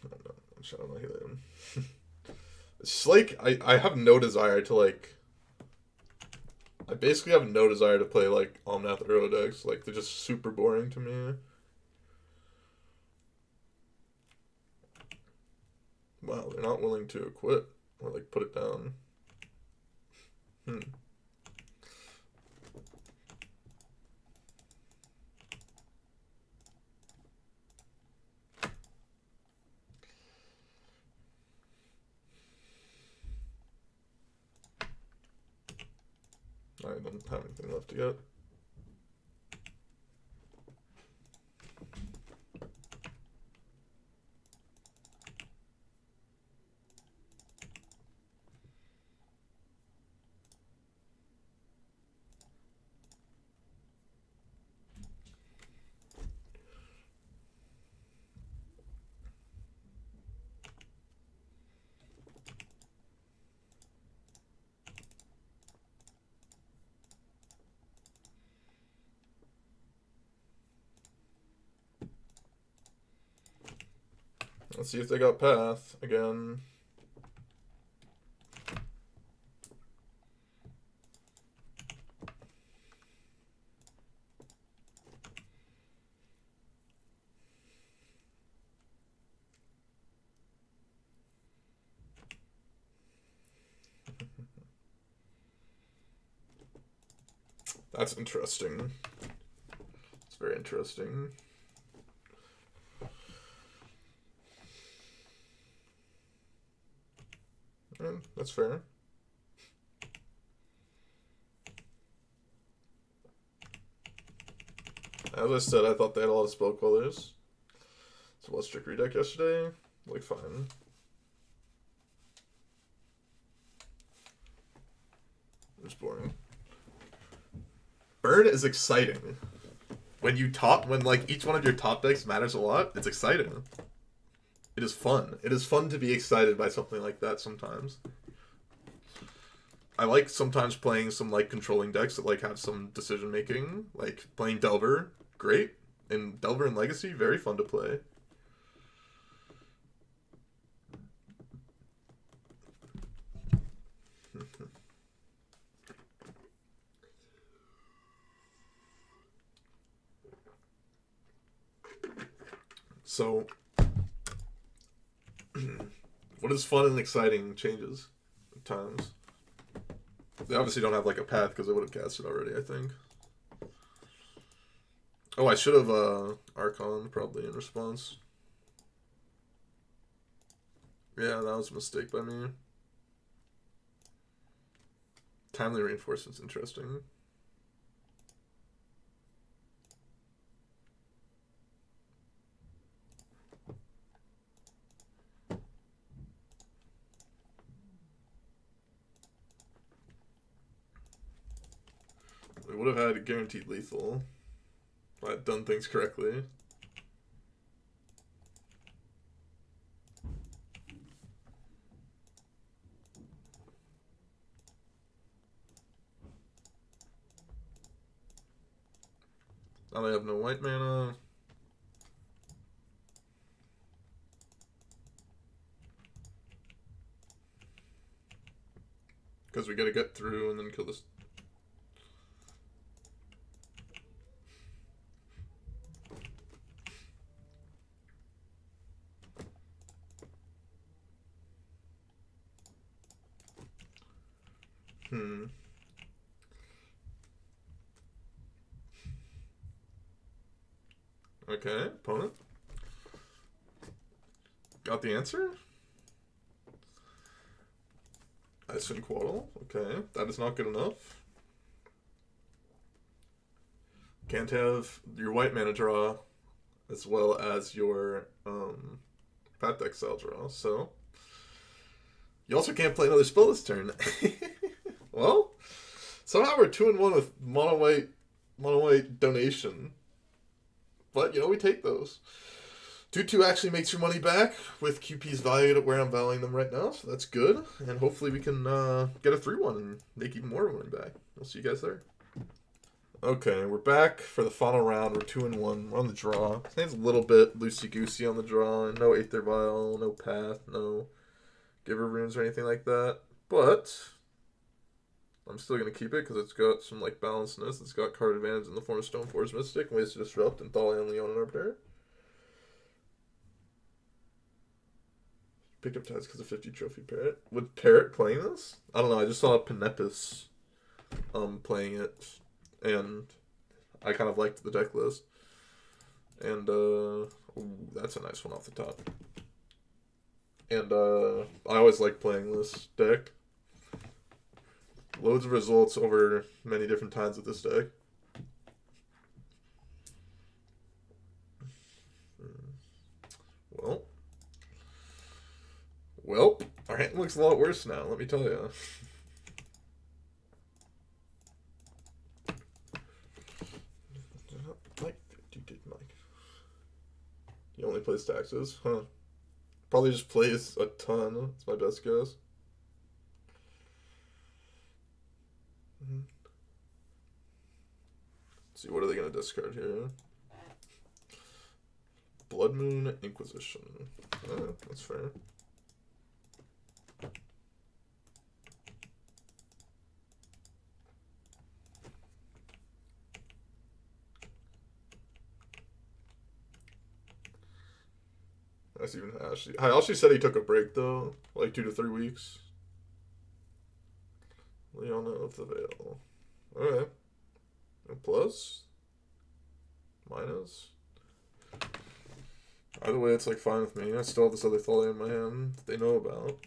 Oh, no, I'm Shadow Annihilate. It's just like, I have no desire to, like... I basically have no desire to play, like, Omnath Euro decks. Like, they're just super boring to me. Wow, they're not willing to quit. Or, like, put it down. I don't have anything left to get. Let's see if they got Path again. That's interesting. It's very interesting. That's fair. As I said, I thought they had a lot of Spell Quellers. So let's Trickery deck yesterday. Like, fine. It's boring. Burn is exciting. When like each one of your top decks matters a lot, it's exciting. It is fun. It is fun to be excited by something like that sometimes. I like sometimes playing some like controlling decks that like have some decision making. Like playing Delver, great. And Delver and Legacy, very fun to play. So, what is fun and exciting changes at times. They obviously don't have like a path because I would have cast it already, I think. Oh, I should have Archon probably in response. Yeah, that was a mistake by me. Timely Reinforcement's interesting. We would have had guaranteed lethal. I had done things correctly. Now they have no white mana. Because we gotta get through and then kill this. Hmm. Okay, opponent. Got the answer? Ice and Quaddle. Okay, that is not good enough. Can't have your white mana draw as well as your Path Exile draw, so you also can't play another spell this turn. Well, somehow we're 2-1 with mono white donation. But you know, we take those. 2/2 actually makes your money back with QP's valued at where I'm valuing them right now, so that's good. And hopefully we can get a 3-1 and make even more money back. I'll see you guys there. Okay, we're back for the final round. We're 2-1. We're on the draw. This name's a little bit loosey-goosey on the draw. No Aether Vial, no Path, no Giver Runes or anything like that. But I'm still going to keep it because it's got some like balancedness. It's got card advantage in the form of Stoneforge Mystic, Ways to Disrupt, and Thalion Leon and Arbiter. Picked up ties because of 50 Trophy Parrot. Would Parrot playing this? I don't know. I just saw Penepus playing it, and I kind of liked the deck list. And ooh, that's a nice one off the top. And I always like playing this deck. Loads of results over many different times with this deck. Well, our hand looks a lot worse now, let me tell you. Mike, you did Mike. He only plays taxes, huh? Probably just plays a ton. That's my best guess. Let's see, what are they going to discard here? Blood Moon Inquisition. Oh, that's fair. That's even Ashley. Ashley said he took a break though, like 2 to 3 weeks. Leona of the Veil. Alright. Plus? Minus? Either way, it's like fine with me. I still have this other Thalia in my hand that they know about.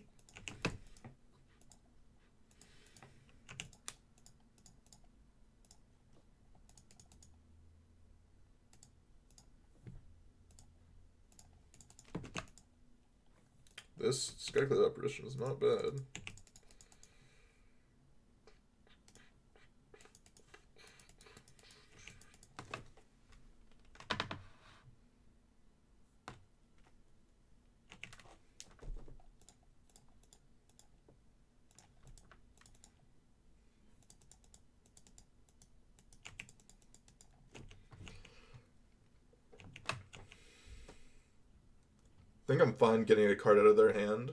This Skyclad Apparition is not bad. I think I'm fine getting a card out of their hand.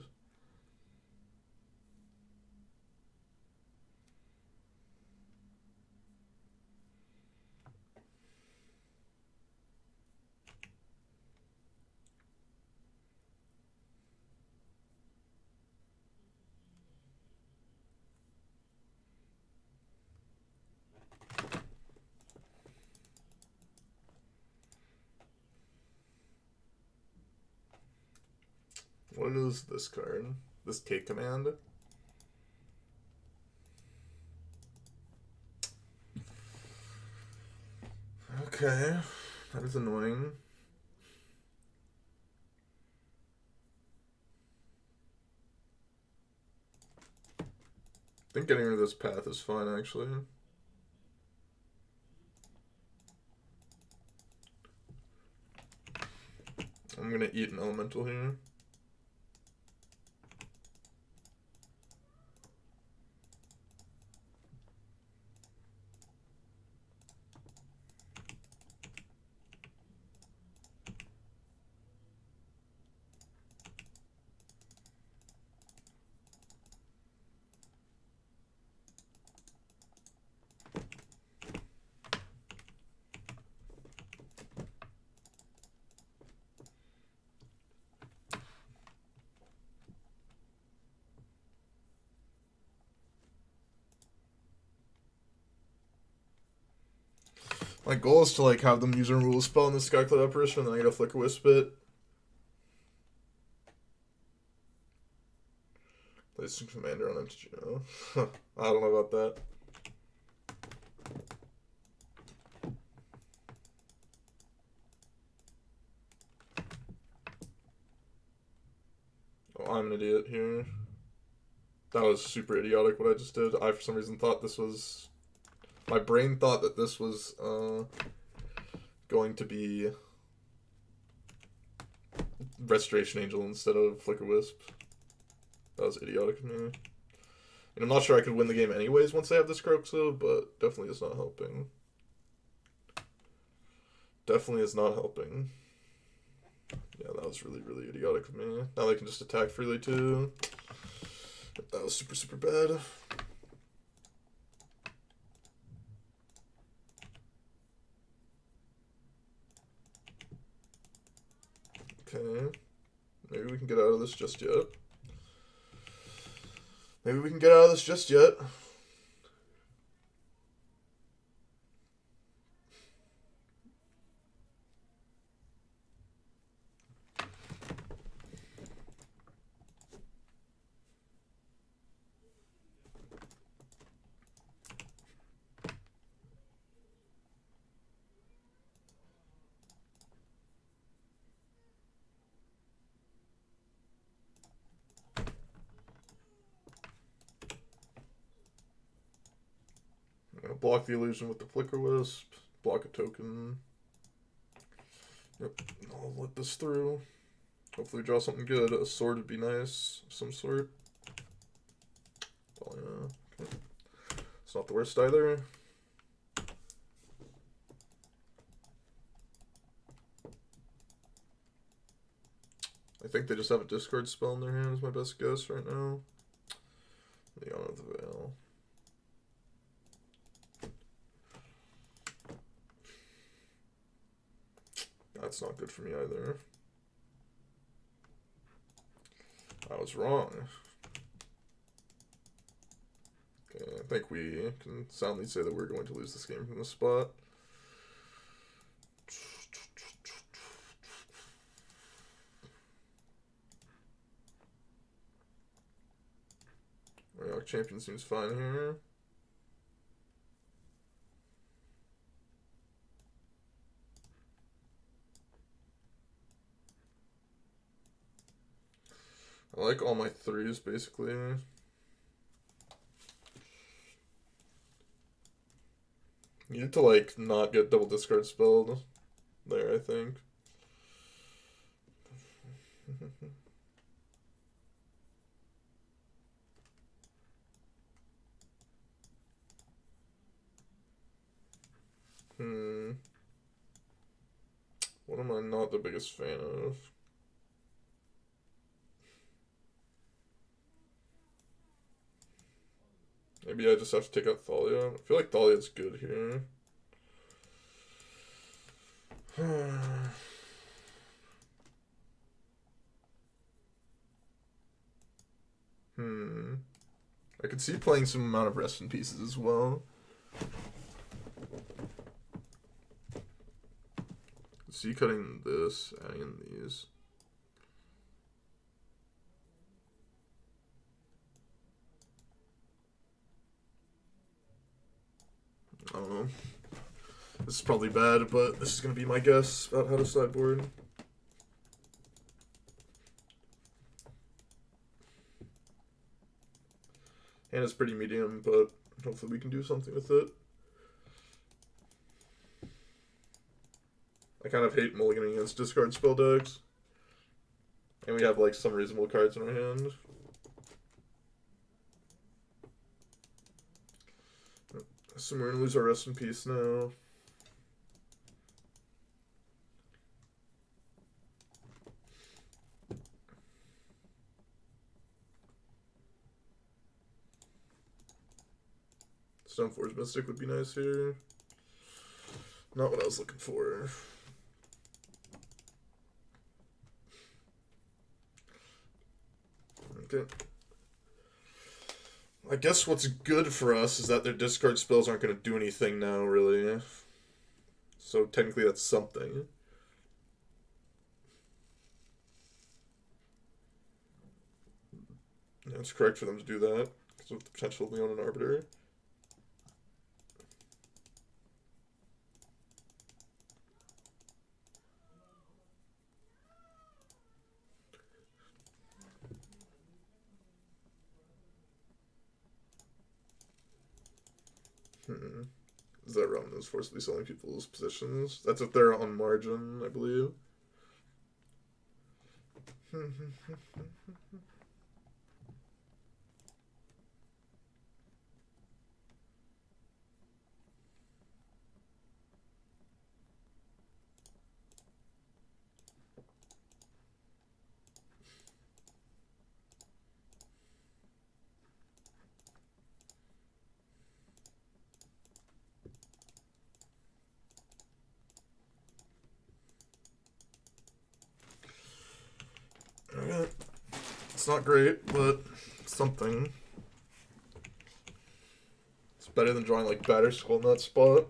What is this card? This Take Command? Okay, that is annoying. I think getting rid of this path is fine, actually. I'm gonna eat an elemental here. My goal is to like have them use a rule spell in the Skyclad apparition, and then I gotta Flicker Wisp it. Place some commander on MTGO. I don't know about that. Oh, I'm an idiot here. That was super idiotic what I just did. I, for some reason, thought this was... My brain thought that this was going to be Restoration Angel instead of Flicker Wisp. That was idiotic of me. And I'm not sure I could win the game anyways once I have this Croxa, but definitely is not helping. Definitely is not helping. Yeah, that was really, really idiotic of me. Now they can just attack freely too. That was super, super bad. Okay. Maybe we can get out of this just yet. Maybe we can get out of this just yet. Block the illusion with the Flicker Wisp. Block a token. Yep, I'll let this through. Hopefully draw something good. A sword would be nice, some sort. Oh, yeah. Okay. It's not the worst either. I think they just have a discard spell in their hand is my best guess right now. The Honor of the Veil. That's not good for me either. I was wrong. Okay, I think we can soundly say that we're going to lose this game from this spot. Royal Champion seems fine here. I like all my threes, basically. You need to, like, not get double discard spelled there, I think. What am I not the biggest fan of? Maybe I just have to take out Thalia. I feel like Thalia's good here. I could see playing some amount of Rest in Pieces as well. See cutting this, adding in these. I don't know. This is probably bad, but this is going to be my guess about how to sideboard. Hand is pretty medium, but hopefully we can do something with it. I kind of hate mulliganing against discard spell decks. And we have like some reasonable cards in our hand. So we're going to lose our Rest in Peace now. Stoneforge Mystic would be nice here. Not what I was looking for. Okay. I guess what's good for us is that their discard spells aren't going to do anything now, really. So technically that's something. Yeah, it's correct for them to do that, because of the potential of Leon and Arbiter. Is that Roman is forcibly selling people's positions? That's if they're on margin, I believe. Alright. It's not great, but something. It's better than drawing like Batter Skull in that spot.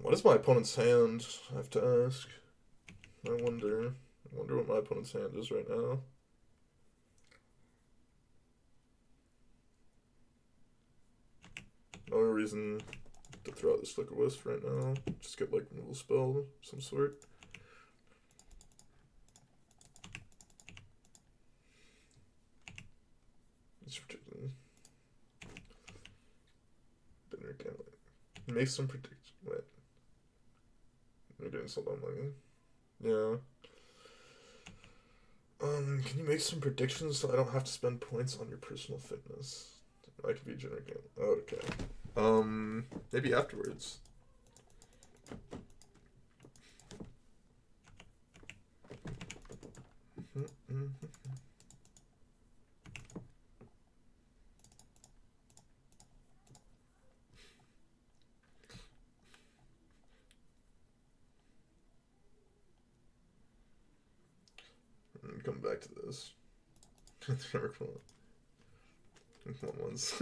What is my opponent's hand? I have to ask. I wonder what my opponent's hand is right now. No reason to throw out this Flicker Wisp right now. Just get like a little spell of some sort. Dinner can't make some prediction. Wait. You're doing so long. Yeah. Can you make some predictions so I don't have to spend points on your personal fitness? I could be Jenner game. Oh, okay. Maybe afterwards. Come back to this. Come on once.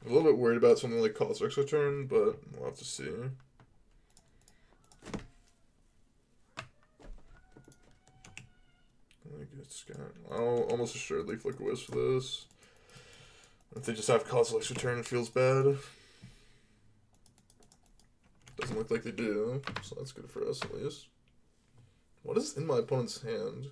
A little bit worried about something like Cause X return, but we'll have to see. I'll almost assuredly Flicker Wisp for this. If they just have Cause X return, it feels bad. Doesn't look like they do, so that's good for us at least. What is in my opponent's hand?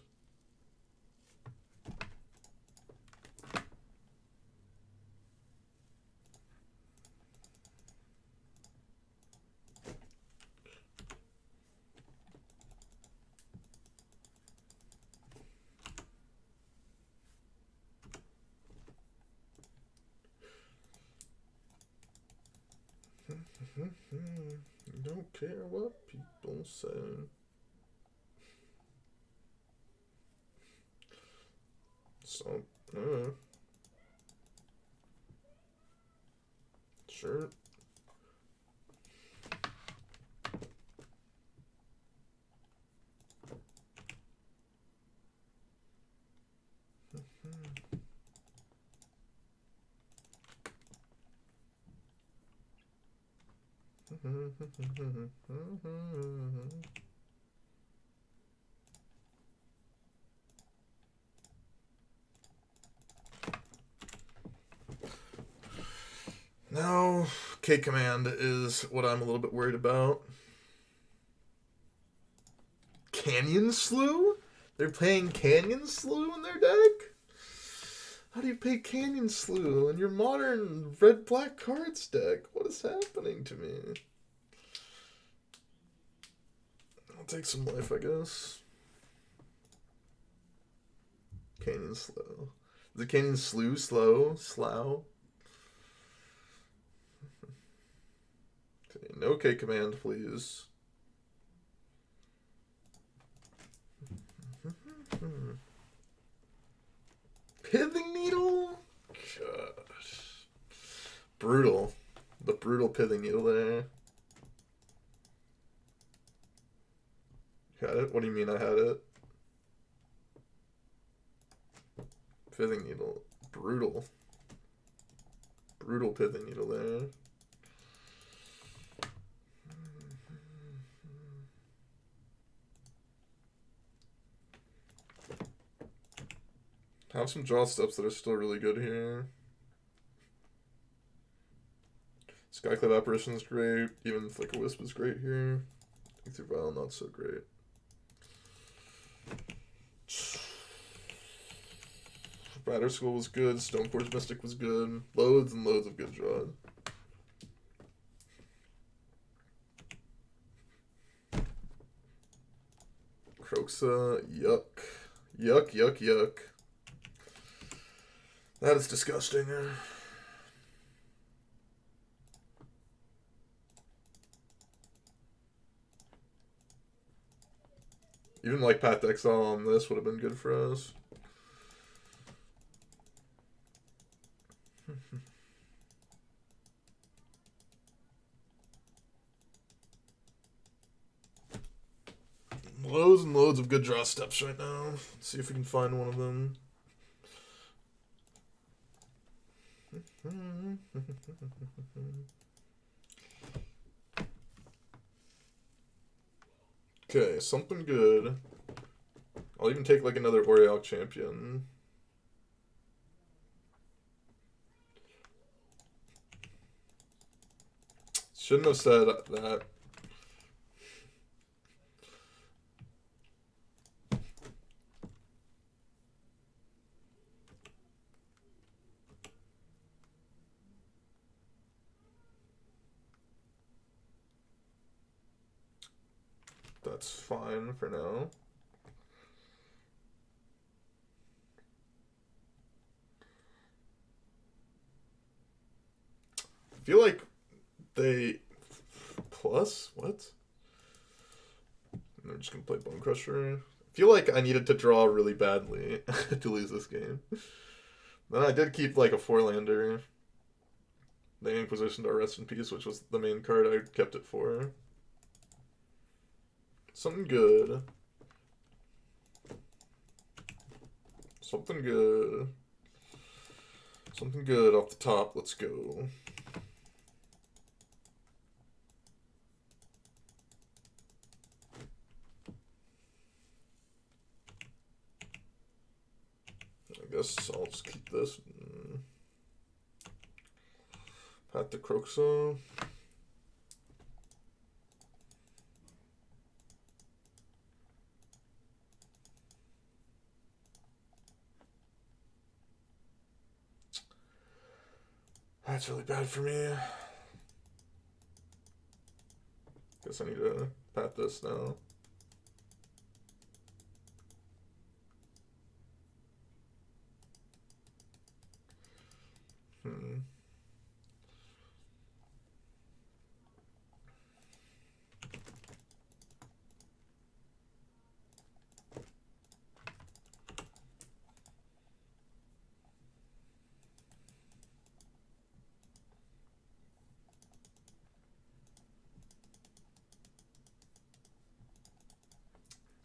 Don't care what people say. So, sure. Now, K Command is what I'm a little bit worried about. Canyon Slew? They're playing Canyon Slew in their deck? How do you play Canyon Slew in your modern red-black cards deck? What is happening to me? I'll take some life, I guess. Canyon Slow. Is it Canyon Slew? Slough? Okay, no K Command, please. Brutal. The brutal pithing needle there. Had it? What do you mean I had it? Pithing needle. Brutal. Brutal pithing needle there. Have some draw steps that are still really good here. Skyclave Apparition is great. Even Flicker Wisp is great here. Ether Vial, not so great. Rider School was good. Stoneforge Mystic was good. Loads and loads of good draws. Croxa, yuck. Yuck, yuck, yuck. That is disgusting. Even like Path to Exile on this would have been good for us. Loads and loads of good draw steps right now. Let's see if we can find one of them. Okay, something good. I'll even take like another Aureok Champion. Shouldn't have said that. That's fine for now. I feel like they plus what? I'm just gonna play Bone Crusher. I feel like I needed to draw really badly to lose this game. Then I did keep like a 4-lander. The Inquisition to Rest in Peace, which was the main card I kept it for. Something good. Something good. Something good off the top. Let's go. I guess I'll just keep this. Path to Croxa. That's really bad for me. Guess I need to pat this now.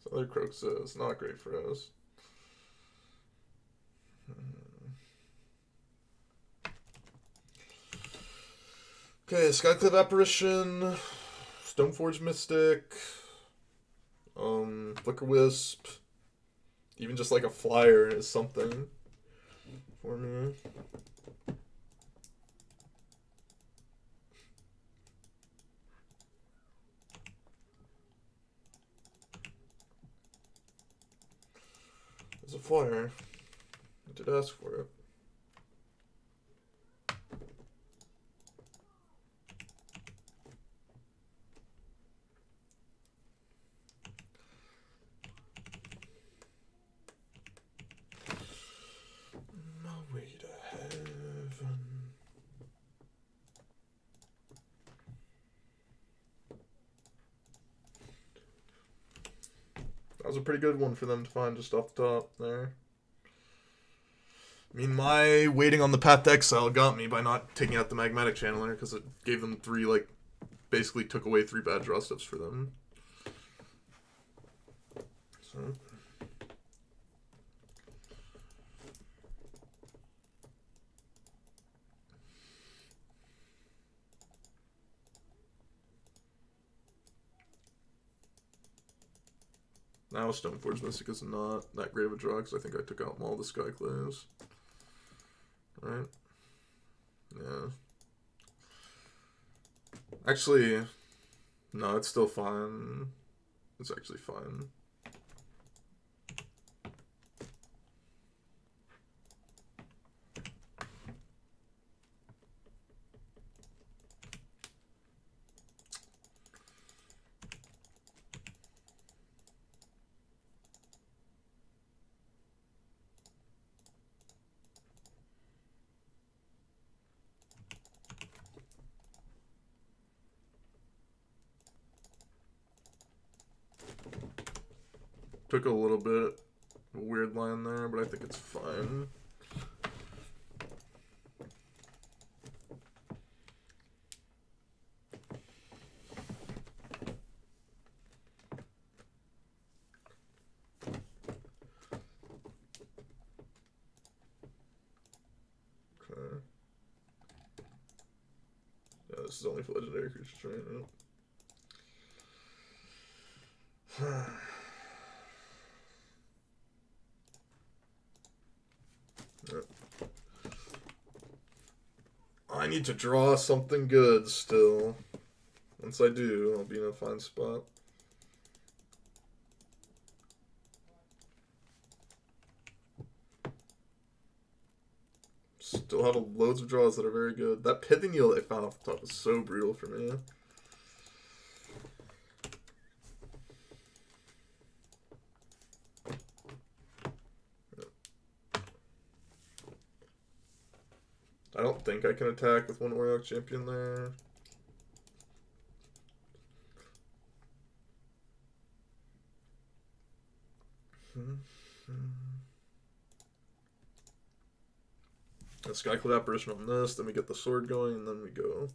So other Croxa is not great for us. Okay, Skyclave Apparition, Stoneforge Mystic, Flicker Wisp, even just like a flyer is something for me. There's a flyer. I did ask for it. That was a pretty good one for them to find just off the top there. mean, my waiting on the Path to Exile got me by not taking out the Magmatic Channeler, because it gave them 3, like, basically took away 3 bad draw steps for them. So... Now Stoneforge Mystic is not that great of a draw, because I think I took out all the Skyclays. Right? Yeah. Actually, no, it's still fine. It's actually fine. Took a little bit of a weird line there, but I think it's fine. Okay. Yeah, this is only for legendary creatures, right? Nope. I need to draw something good still. Once I do, I'll be in a fine spot. Still have loads of draws that are very good. That Pithing Needle I found off the top is so brutal for me. I don't think I can attack with one Oriox Champion there. A Skyclad Apparition on this, then we get the sword going, and then we go.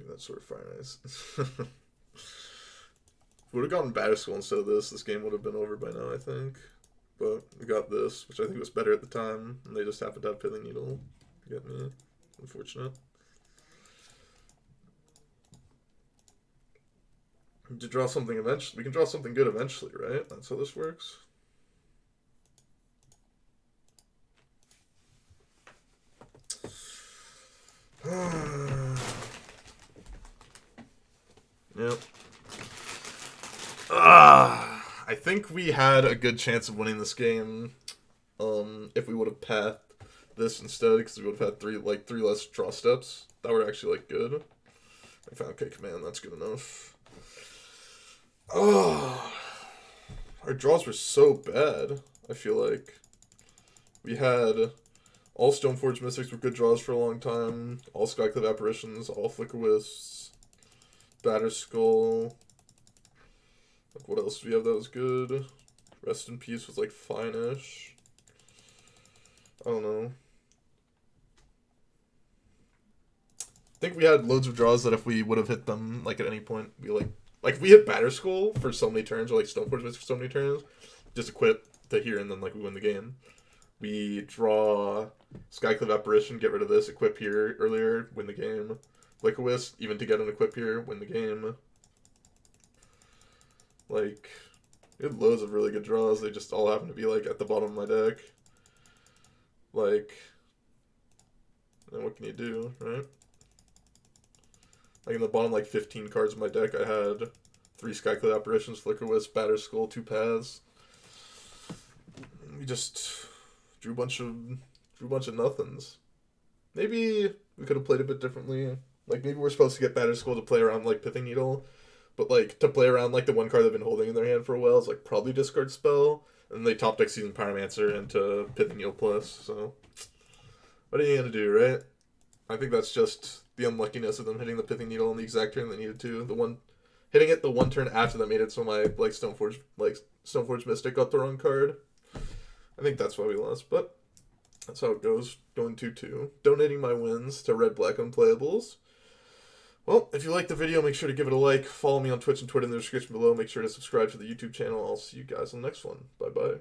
That sword fire nice. If we would have gotten Batterskull instead of this game would have been over by now, I think. But we got this, which I think was better at the time, and they just happened to have Pithing Needle to get me. Unfortunate. To draw something eventually. We can draw something good eventually, right? That's how this works. Yep. I think we had a good chance of winning this game if we would have pathed this instead, because we would have had three less draw steps. That were actually like good. I found okay command, that's good enough. Oh, our draws were so bad. I feel like we had all Stoneforge Mystics were good draws for a long time. All Skyclad Apparitions, all Flicker Wisps, Batterskull. Like, what else do we have that was good? Rest in Peace was like fine-ish. I don't know. I think we had loads of draws that if we would have hit them like at any point, we like if we hit Batterskull for so many turns, or like Stoneforge Mystic for so many turns, just equip to here and then like we win the game. We draw Skyclad Apparition, get rid of this, equip here earlier, win the game. Flicker Wisp, even to get an equip here, win the game. Like, we had loads of really good draws. They just all happen to be like at the bottom of my deck. Like, then what can you do, right? Like in the bottom, like 15 cards of my deck, I had 3 Skyclad Apparitions, Flicker Wisp, Batterskull, 2 Paths. We just drew a bunch of nothings. Maybe we could have played a bit differently. Like maybe we're supposed to get Batterskull to play around like Pithing Needle, but like to play around like the one card they've been holding in their hand for a while is like probably discard spell, and they top deck Seasoned Pyromancer into Pithing Needle plus. So what are you gonna do, right? I think that's just the unluckiness of them hitting the Pithing Needle on the exact turn they needed to. Hitting it the one turn after that made it so my Stoneforge Mystic got the wrong card. I think that's why we lost, but that's how it goes. Going 2-2. Donating my wins to Red Black Unplayables. Well, if you liked the video, make sure to give it a like. Follow me on Twitch and Twitter in the description below. Make sure to subscribe to the YouTube channel. I'll see you guys in the next one. Bye-bye.